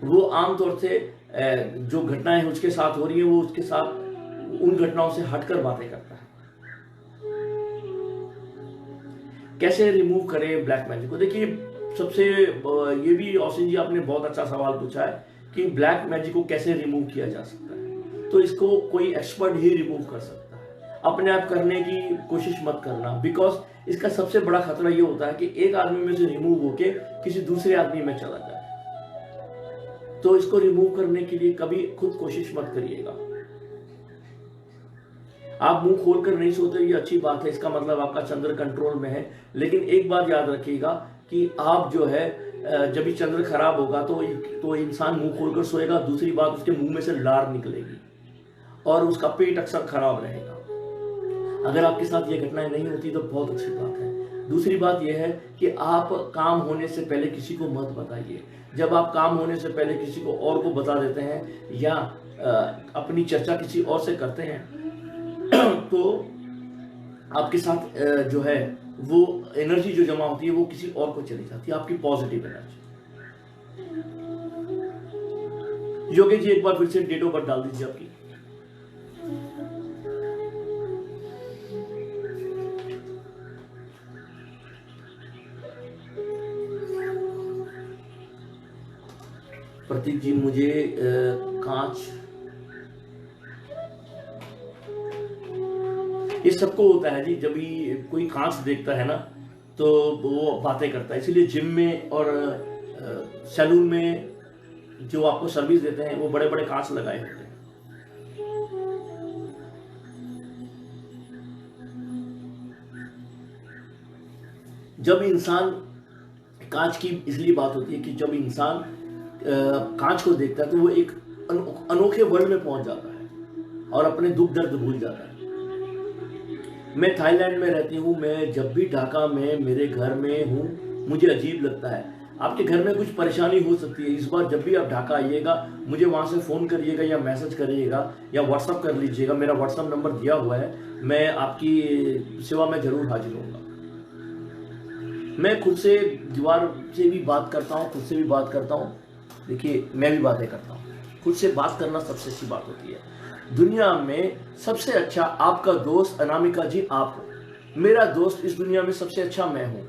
वो आमतौर से जो घटनाएं उसके साथ हो रही है वो उसके साथ उन घटनाओं से हटकर बातें करता है। कैसे रिमूव करें ब्लैक मैजिक को? देखिए, सबसे ये भी औसिन जी आपने बहुत अच्छा सवाल पूछा है कि ब्लैक मैजिक को कैसे रिमूव किया जा सकता है। तो इसको कोई एक्सपर्ट ही रिमूव कर सकता है, अपने आप करने की कोशिश मत करना, बिकॉज इसका सबसे बड़ा खतरा ये होता है कि एक आदमी में से रिमूव होके किसी दूसरे आदमी में चला जाए। तो इसको रिमूव करने के लिए कभी खुद कोशिश मत करिएगा। आप मुंह खोलकर नहीं सोते, ये अच्छी बात है, इसका मतलब आपका चंद्र कंट्रोल में है। लेकिन एक बात याद रखिएगा कि आप जो है जब भी चंद्र खराब होगा तो इंसान मुंह खोलकर सोएगा। दूसरी बात, उसके मुंह में से लार निकलेगी और उसका पेट अक्सर खराब रहेगा। अगर आपके साथ ये घटनाएं नहीं होती तो बहुत अच्छी बात है। दूसरी बात यह है कि आप काम होने से पहले किसी को मत बताइए। जब आप काम होने से पहले किसी को और को बता देते हैं या अपनी चर्चा किसी और से करते हैं तो आपके साथ जो है वो एनर्जी जो जमा होती है वो किसी और को चली जाती है, आपकी पॉजिटिव एनर्जी। योगेश जी, एक बार फिर से डेट ऑफ बर्थ डाल दीजिए आपकी। प्रतीक जी, मुझे कांच, ये सबको होता है जी। जब भी कोई कांच देखता है ना तो वो बातें करता है। इसीलिए जिम में और सैलून में जो आपको सर्विस देते हैं वो बड़े बड़े कांच लगाए होते हैं। जब इंसान, कांच की इसलिए बात होती है कि जब इंसान कांच को देखता है तो वो एक अनोखे वर्ल्ड में पहुंच जाता है और अपने दुख दर्द भूल जाता है। मैं थाईलैंड में रहती हूँ, मैं जब भी ढाका में मेरे घर में हूँ मुझे अजीब लगता है। आपके घर में कुछ परेशानी हो सकती है, इस बार जब भी आप ढाका आइएगा मुझे वहाँ से फ़ोन करिएगा या मैसेज करिएगा या व्हाट्सअप कर लीजिएगा। मेरा व्हाट्सअप नंबर दिया हुआ है, मैं आपकी सेवा में ज़रूर हाजिर होऊंगा। मैं खुद से दीवार से भी बात करता हूँ, खुद से भी बात करता हूँ। देखिए, मैं भी बातें करता हूँ। खुद से बात करना सबसे अच्छी बात होती है। दुनिया में सबसे अच्छा आपका दोस्त अनामिका जी आप हो। मेरा दोस्त इस दुनिया में सबसे अच्छा मैं हूं।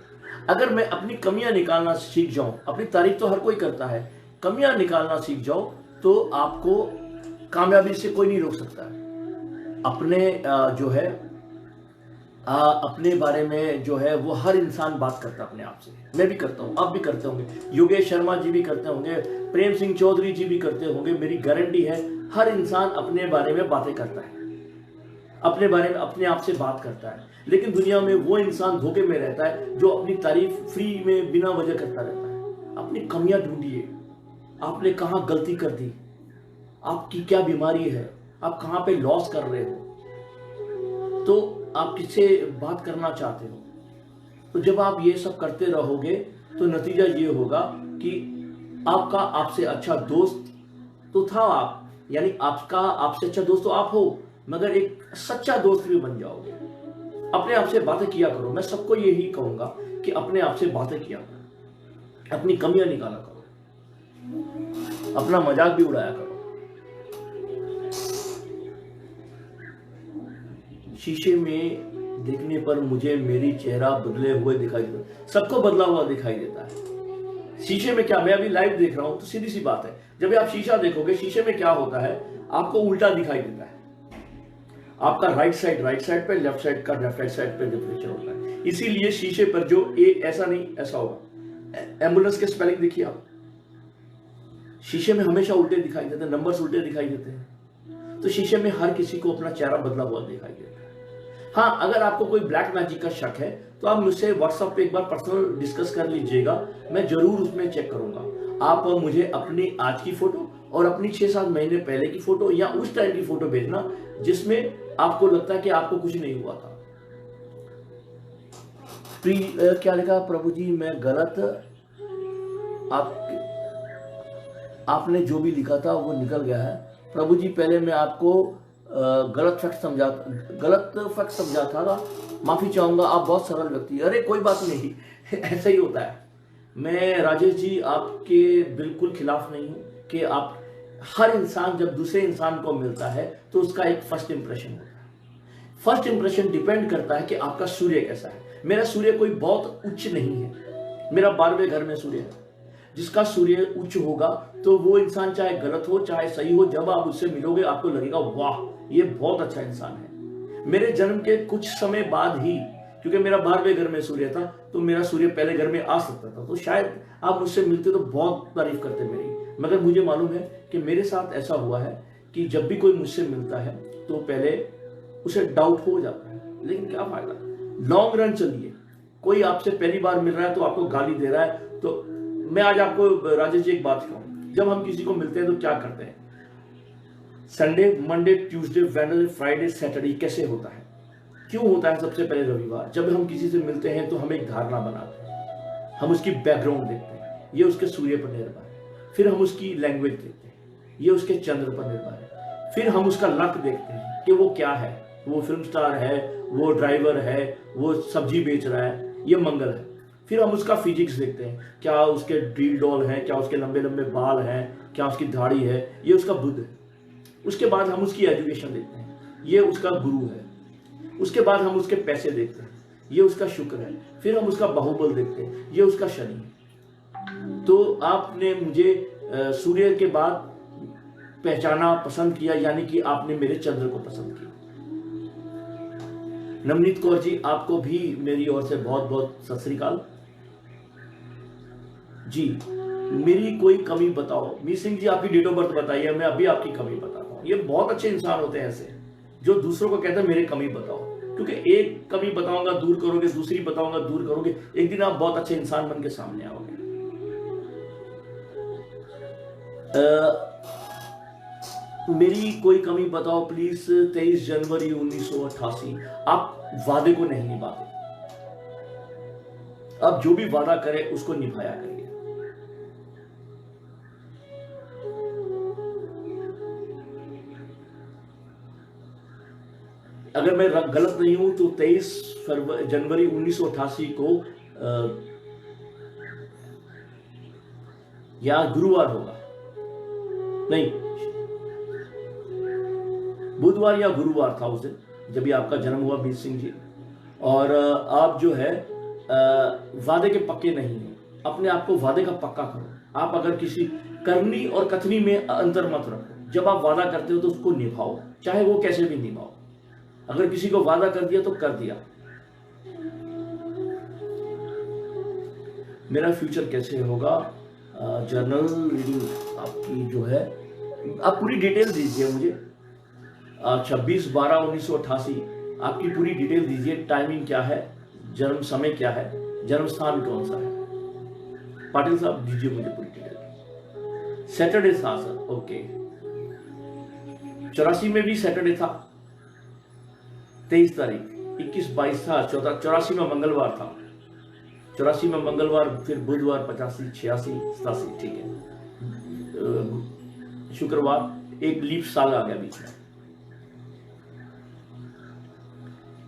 अगर मैं अपनी कमियां निकालना सीख जाऊं, अपनी तारीफ तो हर कोई करता है, कमियां निकालना सीख जाओ तो आपको कामयाबी से कोई नहीं रोक सकता है। अपने जो है अपने बारे में जो है वो हर इंसान बात करता है अपने आप से। मैं भी करता हूँ, आप भी करते होंगे, योगेश शर्मा जी भी करते होंगे, प्रेम सिंह चौधरी जी भी करते होंगे। मेरी गारंटी है हर इंसान अपने बारे में बातें करता है, अपने बारे में अपने आप से बात करता है। लेकिन दुनिया में वो इंसान धोखे में रहता है जो अपनी तारीफ फ्री में बिना वजह करता रहता है। अपनी कमियां ढूंढिए, आपने कहाँ गलती कर दी, आपकी क्या बीमारी है, आप कहाँ पे लॉस कर रहे हो। तो आप किससे बात करना चाहते हो। तो जब आप ये सब करते रहोगे तो नतीजा ये होगा कि आपका आपसे अच्छा दोस्त तो था आप, यानी आपका आपसे अच्छा दोस्त तो आप हो, मगर एक सच्चा दोस्त भी बन जाओगे। अपने आप से बातें किया करो। मैं सबको यही कहूंगा कि अपने आप से बातें किया करो, अपनी कमियां निकाला करो, अपना मजाक भी उड़ाया करो। शीशे में देखने पर मुझे मेरी चेहरा बदले हुए दिखाई देता। सबको बदला हुआ दिखाई देता है। शीशे में क्या, मैं अभी लाइव देख रहा हूं तो सीधी सी बात है, जब आप शीशा देखोगे शीशे में क्या होता है, आपको उल्टा दिखाई देता है। आपका राइट साइड पे, लेफ्ट साइड का लेफ्ट साइड पे टेम्परेचर होता है। इसीलिए शीशे पर जो ऐसा नहीं ऐसा होगा। एम्बुलेंस के स्पेलिंग देखिए आप, शीशे में हमेशा उल्टे दिखाई देते हैं, नंबर्स उल्टे दिखाई देते हैं। तो शीशे में हर किसी को अपना चेहरा बदला हुआ दिखाई देता है। हाँ, अगर आपको कोई ब्लैक मैजिक का शक है तो आप मुझसे व्हाट्सएप पे एक बार पर्सनल डिस्कस कर लीजिएगा, मैं जरूर उसमें चेक करूंगा। आप मुझे अपनी आज की फोटो और अपनी 6-7 महीने पहले की फोटो या उस टाइम की फोटो भेजना जिसमें आपको लगता है कि आपको कुछ नहीं हुआ था। क्या लिखा प्रभु जी, मैं गलत, आपने जो भी लिखा था वो निकल गया है। प्रभु जी पहले मैं आपको गलत फैक्ट समझा था, माफी चाहूंगा, आप बहुत सरल व्यक्ति। अरे कोई बात नहीं ऐसा ही होता है। मैं राजेश जी आपके बिल्कुल खिलाफ नहीं हूं कि आप, हर इंसान जब दूसरे इंसान को मिलता है तो उसका एक फर्स्ट इंप्रेशन होता है। फर्स्ट इंप्रेशन डिपेंड करता है कि आपका सूर्य कैसा है। मेरा सूर्य कोई बहुत उच्च नहीं है, मेरा 12वें घर में सूर्य है। जिसका सूर्य उच्च होगा तो वो इंसान चाहे गलत हो चाहे सही हो, जब आप उससे मिलोगे आपको लगेगा वाह ये बहुत अच्छा इंसान है। मेरे जन्म के कुछ समय बाद ही, क्योंकि मेरा 12वें घर में सूर्य था तो मेरा सूर्य पहले घर में आ सकता था, तो शायद आप मुझसे मिलते तो बहुत तारीफ करते मेरी। मगर मुझे मालूम है कि मेरे साथ ऐसा हुआ है कि जब भी कोई मुझसे मिलता है तो पहले उसे डाउट हो जाता है, लेकिन क्या फायदा, लॉन्ग रन चलिए। कोई आपसे पहली बार मिल रहा है तो आपको गाली दे रहा है, तो मैं आज आपको राजेश जी एक बात कहूं, जब हम किसी को मिलते हैं तो क्या करते हैं, Sunday, Monday, Tuesday, Wednesday, Friday, Saturday कैसे होता है, क्यों होता है? सबसे पहले रविवार। जब हम किसी से मिलते हैं तो हम एक धारणा बनाते हैं, हम उसकी बैकग्राउंड देखते हैं, ये उसके सूर्य पर निर्भर है। फिर हम उसकी लैंग्वेज देखते हैं, ये उसके चंद्र पर निर्भर है। फिर हम उसका लक देखते हैं कि वो क्या है, वो फिल्म स्टार है, वो ड्राइवर है, वो सब्जी बेच रहा है, ये मंगल है। फिर हम उसका फिजिक्स देखते हैं, क्या उसके ड्रील डॉल है, क्या उसके लंबे लंबे बाल हैं, क्या उसकी दाढ़ी है, ये उसका बुध है। उसके बाद हम उसकी एजुकेशन देखते हैं, ये उसका गुरु है। उसके बाद हम उसके पैसे देखते हैं, ये उसका शुक्र है। फिर हम उसका बाहुबल देखते हैं, ये उसका शनि है। तो आपने मुझे सूर्य के बाद पहचाना, पसंद किया, यानी कि आपने मेरे चंद्र को पसंद किया। नवनीत कौर जी आपको भी मेरी ओर से बहुत बहुत सत श्री अकाल जी। मेरी कोई कमी बताओ। मी सिंह जी आपकी डेट ऑफ बर्थ बताइए, मैं अभी आपकी कमी बताता हूँ। ये बहुत अच्छे इंसान होते हैं ऐसे, जो दूसरों को कहते हैं मेरी कमी बताओ, क्योंकि एक कमी बताऊंगा दूर करोगे, दूसरी बताऊंगा दूर करोगे, एक दिन आप बहुत अच्छे इंसान बन के सामने आओगे। मेरी कोई कमी बताओ प्लीज। 23 जनवरी 1988। आप वादे को नहीं निभाते, आप जो भी वादा करें उसको निभाया करिए। अगर मैं गलत नहीं हूं तो 23 जनवरी 1988 को या गुरुवार होगा, नहीं बुधवार या गुरुवार था उस दिन, जब भी आपका जन्म हुआ मीत सिंह जी। और आप जो है वादे के पक्के नहीं हैं, अपने आप को वादे का पक्का करो। आप अगर किसी करनी और कथनी में अंतर मत रखो। जब आप वादा करते हो तो उसको निभाओ, चाहे वो कैसे भी निभाओ। अगर किसी को वादा कर दिया तो कर दिया। मेरा फ्यूचर कैसे होगा, जर्नल रीडिंग आपकी जो है, आप पूरी डिटेल दीजिए मुझे। 26/12/1988 आपकी पूरी डिटेल दीजिए। टाइमिंग क्या है, जन्म समय क्या है, जन्म स्थान कौन सा है। पाटिल साहब दीजिए मुझे पूरी डिटेल। सैटरडे था सर, ओके। 84 में भी सैटरडे था, 23 तारीख। 21 22 था, 84 में मंगलवार था, 84 में मंगलवार, फिर बुधवार 85 86 87, ठीक है, शुक्रवार, एक लीप साल आ गया बीच में।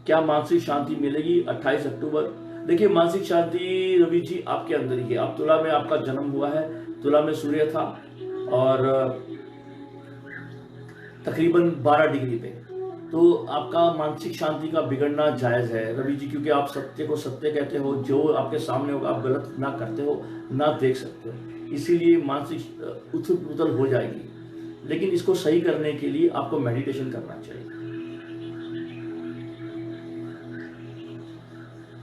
क्या मानसिक शांति मिलेगी 28 अक्टूबर? देखिए, मानसिक शांति रवि जी आपके अंदर ही है। आप तुला में आपका जन्म हुआ है, तुला में सूर्य था और तकरीबन 12 डिग्री पे, तो आपका मानसिक शांति का बिगड़ना जायज है रवि जी, क्योंकि आप सत्य को सत्य कहते हो, जो आपके सामने होगा आप गलत ना करते हो ना देख सकते हो, इसीलिए मानसिक उथल पुथल हो जाएगी। लेकिन इसको सही करने के लिए आपको मेडिटेशन करना चाहिए।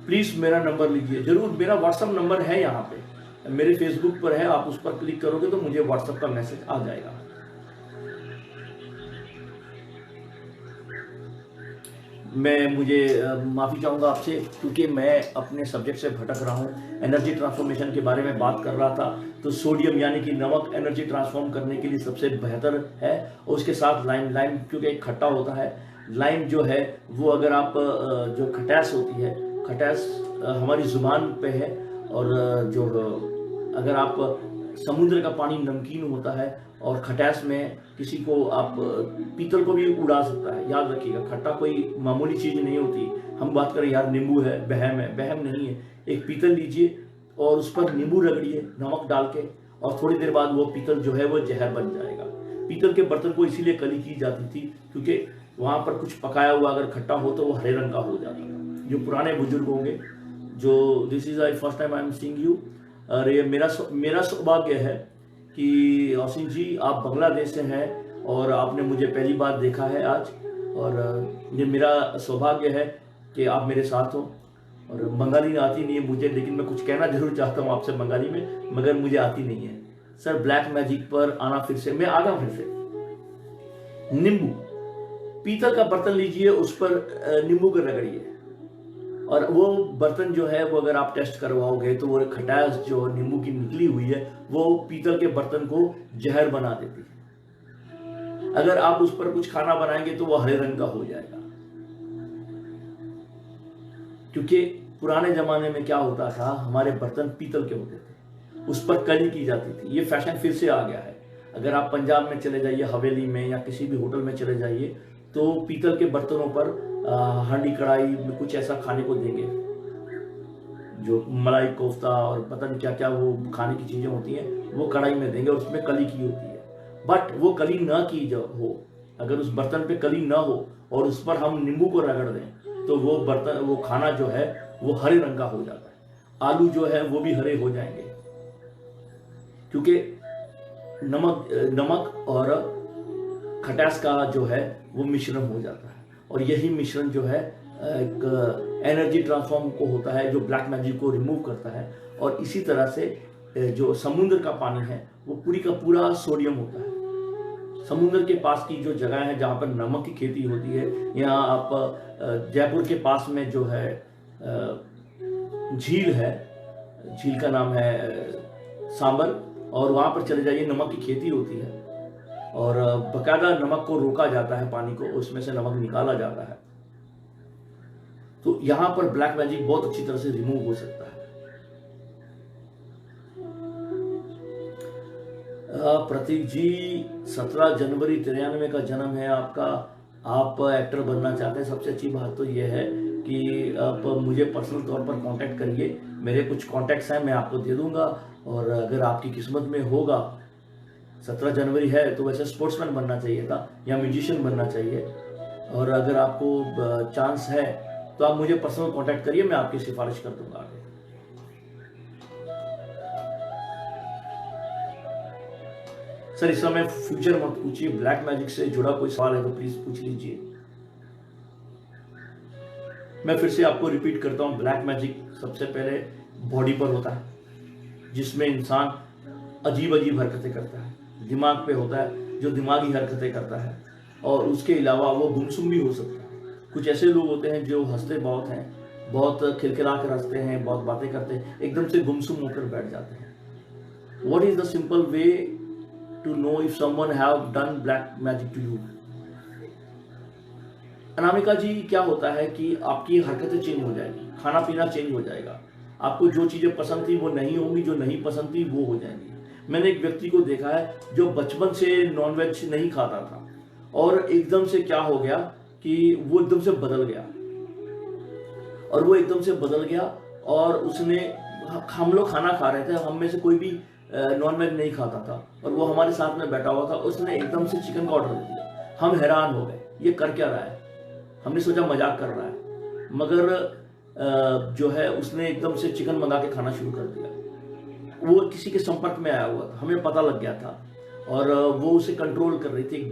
प्लीज मेरा नंबर लीजिए, जरूर। मेरा व्हाट्सएप नंबर है यहाँ पे, मेरे फेसबुक पर है, आप उस पर क्लिक करोगे तो मुझे व्हाट्सएप का मैसेज आ जाएगा। मुझे माफ़ी चाहूँगा आपसे, क्योंकि मैं अपने सब्जेक्ट से भटक रहा हूँ। एनर्जी ट्रांसफॉर्मेशन के बारे में बात कर रहा था, तो सोडियम यानी कि नमक एनर्जी ट्रांसफॉर्म करने के लिए सबसे बेहतर है, और उसके साथ लाइम क्योंकि एक खट्टा होता है। लाइम जो है वो, अगर आप जो खटास होती है, खटास हमारी जुबान पे है, और जो अगर आप समुद्र का पानी नमकीन होता है, और खटास में किसी को आप पीतल को भी उड़ा सकता है। याद रखिएगा, खट्टा कोई मामूली चीज़ नहीं होती। हम बात करें यार नींबू है, बहम है, बहम नहीं है। एक पीतल लीजिए और उस पर नींबू रगड़िए नमक डाल के, और थोड़ी देर बाद वो पीतल जो है वो जहर बन जाएगा। पीतल के बर्तन को इसीलिए कली की जाती थी, क्योंकि वहाँ पर कुछ पकाया हुआ अगर खट्टा हो तो वो हरे रंग का हो जाता था। जो पुराने बुजुर्ग होंगे, जो this is I first time I am seeing you, और ये मेरा सौभाग्य है कि औसिन जी आप बांग्लादेश से हैं और आपने मुझे पहली बार देखा है आज, और ये मेरा सौभाग्य है कि आप मेरे साथ हो। और बंगाली आती नहीं है मुझे, लेकिन मैं कुछ कहना जरूर चाहता हूँ आपसे बंगाली में, मगर मुझे आती नहीं है। सर ब्लैक मैजिक पर आना फिर से, मैं आ गया फिर से। नींबू, पीतल का बर्तन लीजिए, उस पर नींबू को रगड़िए, और वो बर्तन जो है वो अगर आप टेस्ट करवाओगे तो वो खटास जो नींबू की निकली हुई है वो पीतल के बर्तन को जहर बना देती है। अगर आप उस पर कुछ खाना बनाएंगे तो वो हरे रंग का हो जाएगा। क्योंकि पुराने जमाने में क्या होता था, हमारे बर्तन पीतल के होते थे, उस पर कली की जाती थी। ये फैशन फिर से आ गया है। अगर आप पंजाब में चले जाइए, हवेली में या किसी भी होटल में चले जाइए, तो पीतल के बर्तनों पर हांडी कढ़ाई में कुछ ऐसा खाने को देंगे, जो मलाई कोफ्ता और पता नहीं क्या क्या वो खाने की चीजें होती हैं, वो कढ़ाई में देंगे और उसमें कली की होती है। बट वो कली ना की जो हो, अगर उस बर्तन पे कली ना हो और उस पर हम नींबू को रगड़ दें तो वो बर्तन, वो खाना जो है वो हरे रंग का हो जाता है। आलू जो है वो भी हरे हो जाएंगे, क्योंकि नमक और खटास का जो है वो मिश्रण हो जाता है। और यही मिश्रण जो है एक एनर्जी ट्रांसफॉर्म को होता है, जो ब्लैक मैजिक को रिमूव करता है। और इसी तरह से जो समुद्र का पानी है वो पूरी का पूरा सोडियम होता है। समुद्र के पास की जो जगह है जहाँ पर नमक की खेती होती है, यहाँ आप जयपुर के पास में जो है झील है, झील का नाम है सांबर, और वहाँ पर चले जाइए, नमक की खेती होती है और बकायदा नमक को रोका जाता है, पानी को उसमें से नमक निकाला जाता है। तो यहाँ पर ब्लैक मैजिक बहुत अच्छी तरह से रिमूव हो सकता है। प्रतीक जी 17 जनवरी 93 का जन्म है आपका, आप एक्टर बनना चाहते हैं। सबसे अच्छी बात तो यह है कि आप मुझे पर्सनल तौर पर कांटेक्ट करिए, मेरे कुछ कांटेक्ट्स हैं, मैं आपको दे दूंगा। और अगर आपकी किस्मत में होगा, 17 जनवरी है तो वैसे स्पोर्ट्समैन बनना चाहिए था या म्यूजिशियन बनना चाहिए, और अगर आपको चांस है तो आप मुझे पर्सनल कांटेक्ट करिए, मैं आपकी सिफारिश कर दूंगा आगे। सर इस समय फ्यूचर मत पूछिए, ब्लैक मैजिक से जुड़ा कोई सवाल है तो प्लीज पूछ लीजिए। मैं फिर से आपको रिपीट करता हूं, ब्लैक मैजिक सबसे पहले बॉडी पर होता है, जिसमें इंसान अजीब अजीब हरकतें करता है, दिमाग पे होता है जो दिमागी हरकतें करता है, और उसके अलावा वो गुमसुम भी हो सकता है। कुछ ऐसे लोग होते हैं जो हंसते बहुत हैं, बहुत खिलखिला कर हंसते हैं, बहुत बातें करते हैं, एकदम से गुमसुम होकर बैठ जाते हैं। What is the simple way to know if someone have done black magic to you? Anamika ji, क्या होता है कि आपकी हरकतें चेंज हो जाएगी, खाना पीना चेंज हो जाएगा, आपको जो चीज़ें पसंद थी वो नहीं होंगी, जो नहीं पसंद थी वो हो जाएंगी। मैंने एक व्यक्ति को देखा है जो बचपन से नॉनवेज नहीं खाता था और एकदम से क्या हो गया कि वो एकदम से बदल गया, और वो एकदम से बदल गया और उसने, हम लोग खाना खा रहे थे, हम में से कोई भी नॉनवेज नहीं खाता था और वो हमारे साथ में बैठा हुआ था, उसने एकदम से चिकन का ऑर्डर दे दिया। हम हैरान हो गए, ये कर क्या रहा है। हमने सोचा मजाक कर रहा है, मगर जो है उसने एकदम से चिकन मंगा के खाना शुरू कर दिया। वो किसी के संपर्क में आया हुआ था, हमें पता लग गया था, और वो उसे कंट्रोल कर रही थी,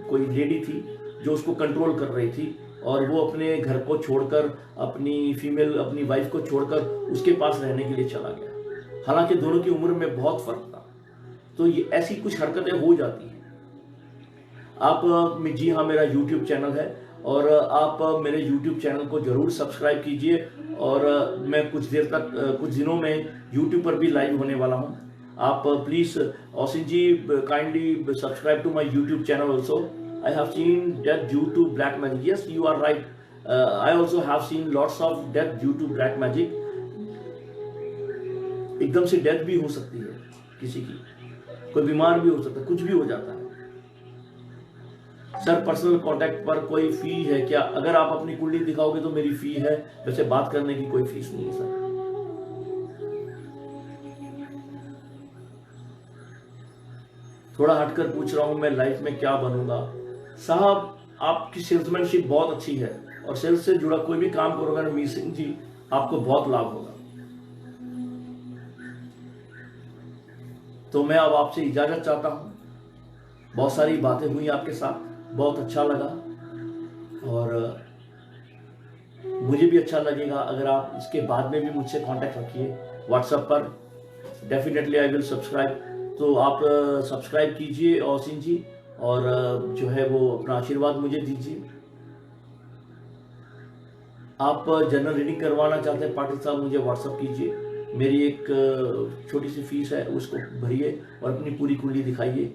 कोई लेडी थी जो उसको कंट्रोल कर रही थी, और वो अपने घर को छोड़कर, अपनी वाइफ को छोड़कर उसके पास रहने के लिए चला गया। हालांकि दोनों की उम्र में बहुत फर्क था। तो ये ऐसी कुछ हरकतें हो जाती हैं। आप, जी हाँ, मेरा YouTube चैनल है और आप मेरे YouTube चैनल को जरूर सब्सक्राइब कीजिए, और मैं कुछ देर तक, कुछ दिनों में YouTube पर भी लाइव होने वाला हूँ। आप please, Osin ji, kindly subscribe to my YouTube channel also. I have seen death due to black magic. Yes, you are right. I also have seen lots of death due to black magic. एकदम से death भी हो सकती है किसी की, कोई बीमार भी हो सकता है, कुछ भी हो जाता है। सर, पर्सनल कांटेक्ट पर कोई फी है क्या? अगर आप अपनी कुंडली दिखाओगे तो मेरी फी है, वैसे बात करने की कोई फीस नहीं है सर। थोड़ा हटकर पूछ रहा हूं, मैं लाइफ में क्या बनूंगा? साहब, आपकी सेल्समैनशिप बहुत अच्छी है और सेल्स से जुड़ा कोई भी काम करोगे ना मीर सिंह जी, आपको बहुत लाभ होगा। तो मैं अब आपसे इजाजत चाहता हूं। बहुत सारी बातें हुई आपके साथ, बहुत अच्छा लगा, और मुझे भी अच्छा लगेगा अगर आप इसके बाद में भी मुझसे कांटेक्ट रखिए व्हाट्सएप पर। Definitely I will subscribe. तो आप सब्सक्राइब कीजिए ओसिन जी, और जो है वो अपना आशीर्वाद मुझे दीजिए। आप जनरल रीडिंग करवाना चाहते हैं पाटिल साहब, मुझे व्हाट्सएप कीजिए। मेरी एक छोटी सी फीस है, उसको भरिए और अपनी पूरी कुंडली दिखाइए।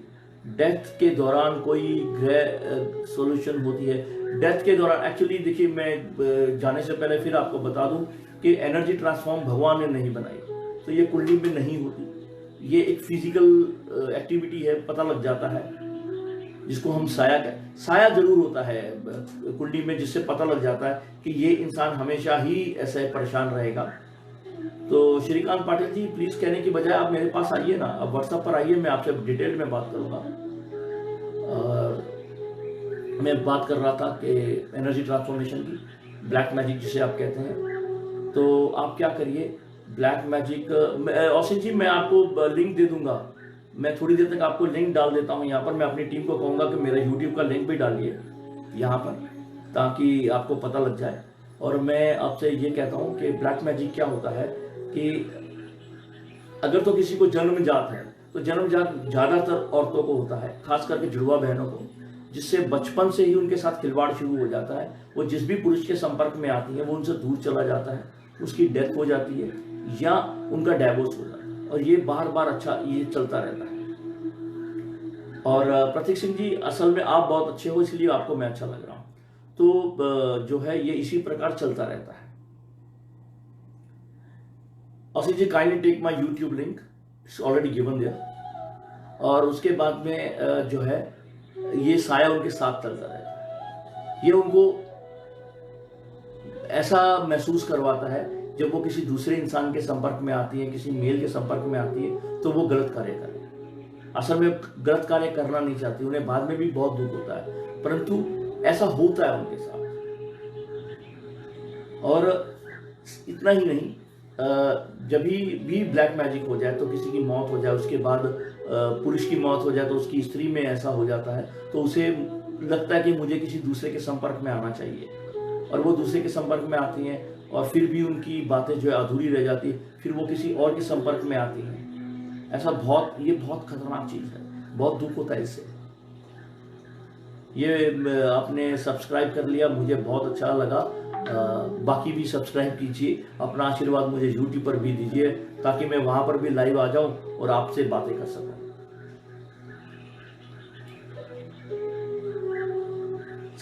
डेथ के दौरान कोई ग्रह सॉल्यूशन होती है डेथ के दौरान? एक्चुअली देखिए, मैं जाने से पहले फिर आपको बता दूं कि एनर्जी ट्रांसफॉर्म भगवान ने नहीं बनाई, तो ये कुंडली में नहीं होती। ये एक फिजिकल एक्टिविटी है, पता लग जाता है, जिसको हम साया जरूर होता है कुंडली में, जिससे पता लग जाता है कि ये इंसान हमेशा ही ऐसे परेशान रहेगा। तो श्रीकांत पाटिल जी, प्लीज कहने की बजाय आप मेरे पास आइए ना, अब व्हाट्सएप पर आइए, मैं आपसे डिटेल में बात करूंगा। मैं बात कर रहा था कि एनर्जी ट्रांसफॉर्मेशन की, ब्लैक मैजिक जिसे आप कहते हैं। तो आप क्या करिए, ब्लैक मैजिक, ओसिन जी मैं आपको लिंक दे दूंगा, मैं थोड़ी देर तक आपको लिंक डाल देता हूँ यहाँ पर। मैं अपनी टीम को कहूँगा कि मेरा यूट्यूब का लिंक भी डालिए यहाँ पर, ताकि आपको पता लग जाए। और मैं आपसे ये कहता हूँ कि ब्लैक मैजिक क्या होता है कि अगर तो किसी को जन्मजात है, तो जन्मजात ज़्यादातर औरतों को होता है, खास करके जुड़वा बहनों को, जिससे बचपन से ही उनके साथ खिलवाड़ शुरू हो जाता है। वो जिस भी पुरुष के संपर्क में आती है वो उनसे दूर चला जाता है, उसकी डेथ हो जाती है या उनका डाइवोर्स हो जाता है, और ये बार बार ये चलता रहता है। और प्रतीक सिंह जी, असल में आप बहुत अच्छे हो, इसलिए आपको मैं अच्छा लग रहा हूँ। तो जो है ये इसी प्रकार चलता रहता है। Osin ji, kindly take my YouTube link, it's already given there. और उसके बाद में जो है ये साया उनके साथ चलता रहता है। ये उनको ऐसा महसूस करवाता है जब वो किसी दूसरे इंसान के संपर्क में आती है, किसी मेल के संपर्क में आती है, तो वो गलत कार्य करे। असल में गलत कार्य करना नहीं चाहती, उन्हें बाद में भी बहुत दुख होता है, परंतु ऐसा होता है उनके साथ। और इतना ही नहीं, जब भी ब्लैक मैजिक हो जाए, तो किसी की मौत हो जाए, उसके बाद पुरुष की मौत हो जाए, तो उसकी स्त्री में ऐसा हो जाता है, तो उसे लगता है कि मुझे किसी दूसरे के संपर्क में आना चाहिए, और वो दूसरे के संपर्क में आती हैं, और फिर भी उनकी बातें जो है अधूरी रह जाती है, फिर वो किसी और के संपर्क में आती हैं। ऐसा ये बहुत खतरनाक चीज़ है, बहुत दुख होता है इससे। ये आपने सब्सक्राइब कर लिया, मुझे बहुत अच्छा लगा। बाकी भी सब्सक्राइब कीजिए, अपना आशीर्वाद मुझे यूट्यूब पर भी दीजिए, ताकि मैं वहां पर भी लाइव आ जाऊं और आपसे बातें कर सकूं।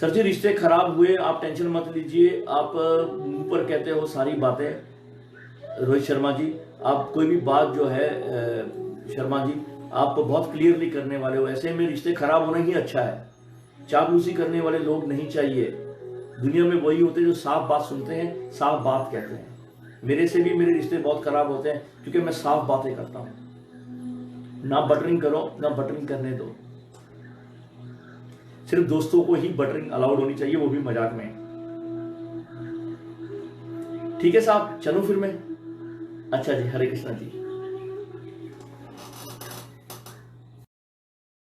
सर जी रिश्ते खराब हुए, आप टेंशन मत लीजिए, आप मुंह पर कहते हो सारी बातें। रोहित शर्मा जी, आप कोई भी बात जो है शर्मा जी आप बहुत क्लियरली करने वाले हो। ऐसे में रिश्ते खराब होना ही अच्छा है। चापलूसी करने वाले लोग नहीं चाहिए। दुनिया में वही होते हैं जो साफ बात सुनते हैं, साफ बात कहते हैं। मेरे से भी मेरे रिश्ते बहुत खराब होते हैं क्योंकि मैं साफ बातें करता हूं। ना बटरिंग करो, ना बटरिंग करने दो। सिर्फ दोस्तों को ही बटरिंग अलाउड होनी चाहिए, वो भी मजाक में। ठीक है साहब, चलो फिर मैं। अच्छा जी, हरे कृष्णा जी।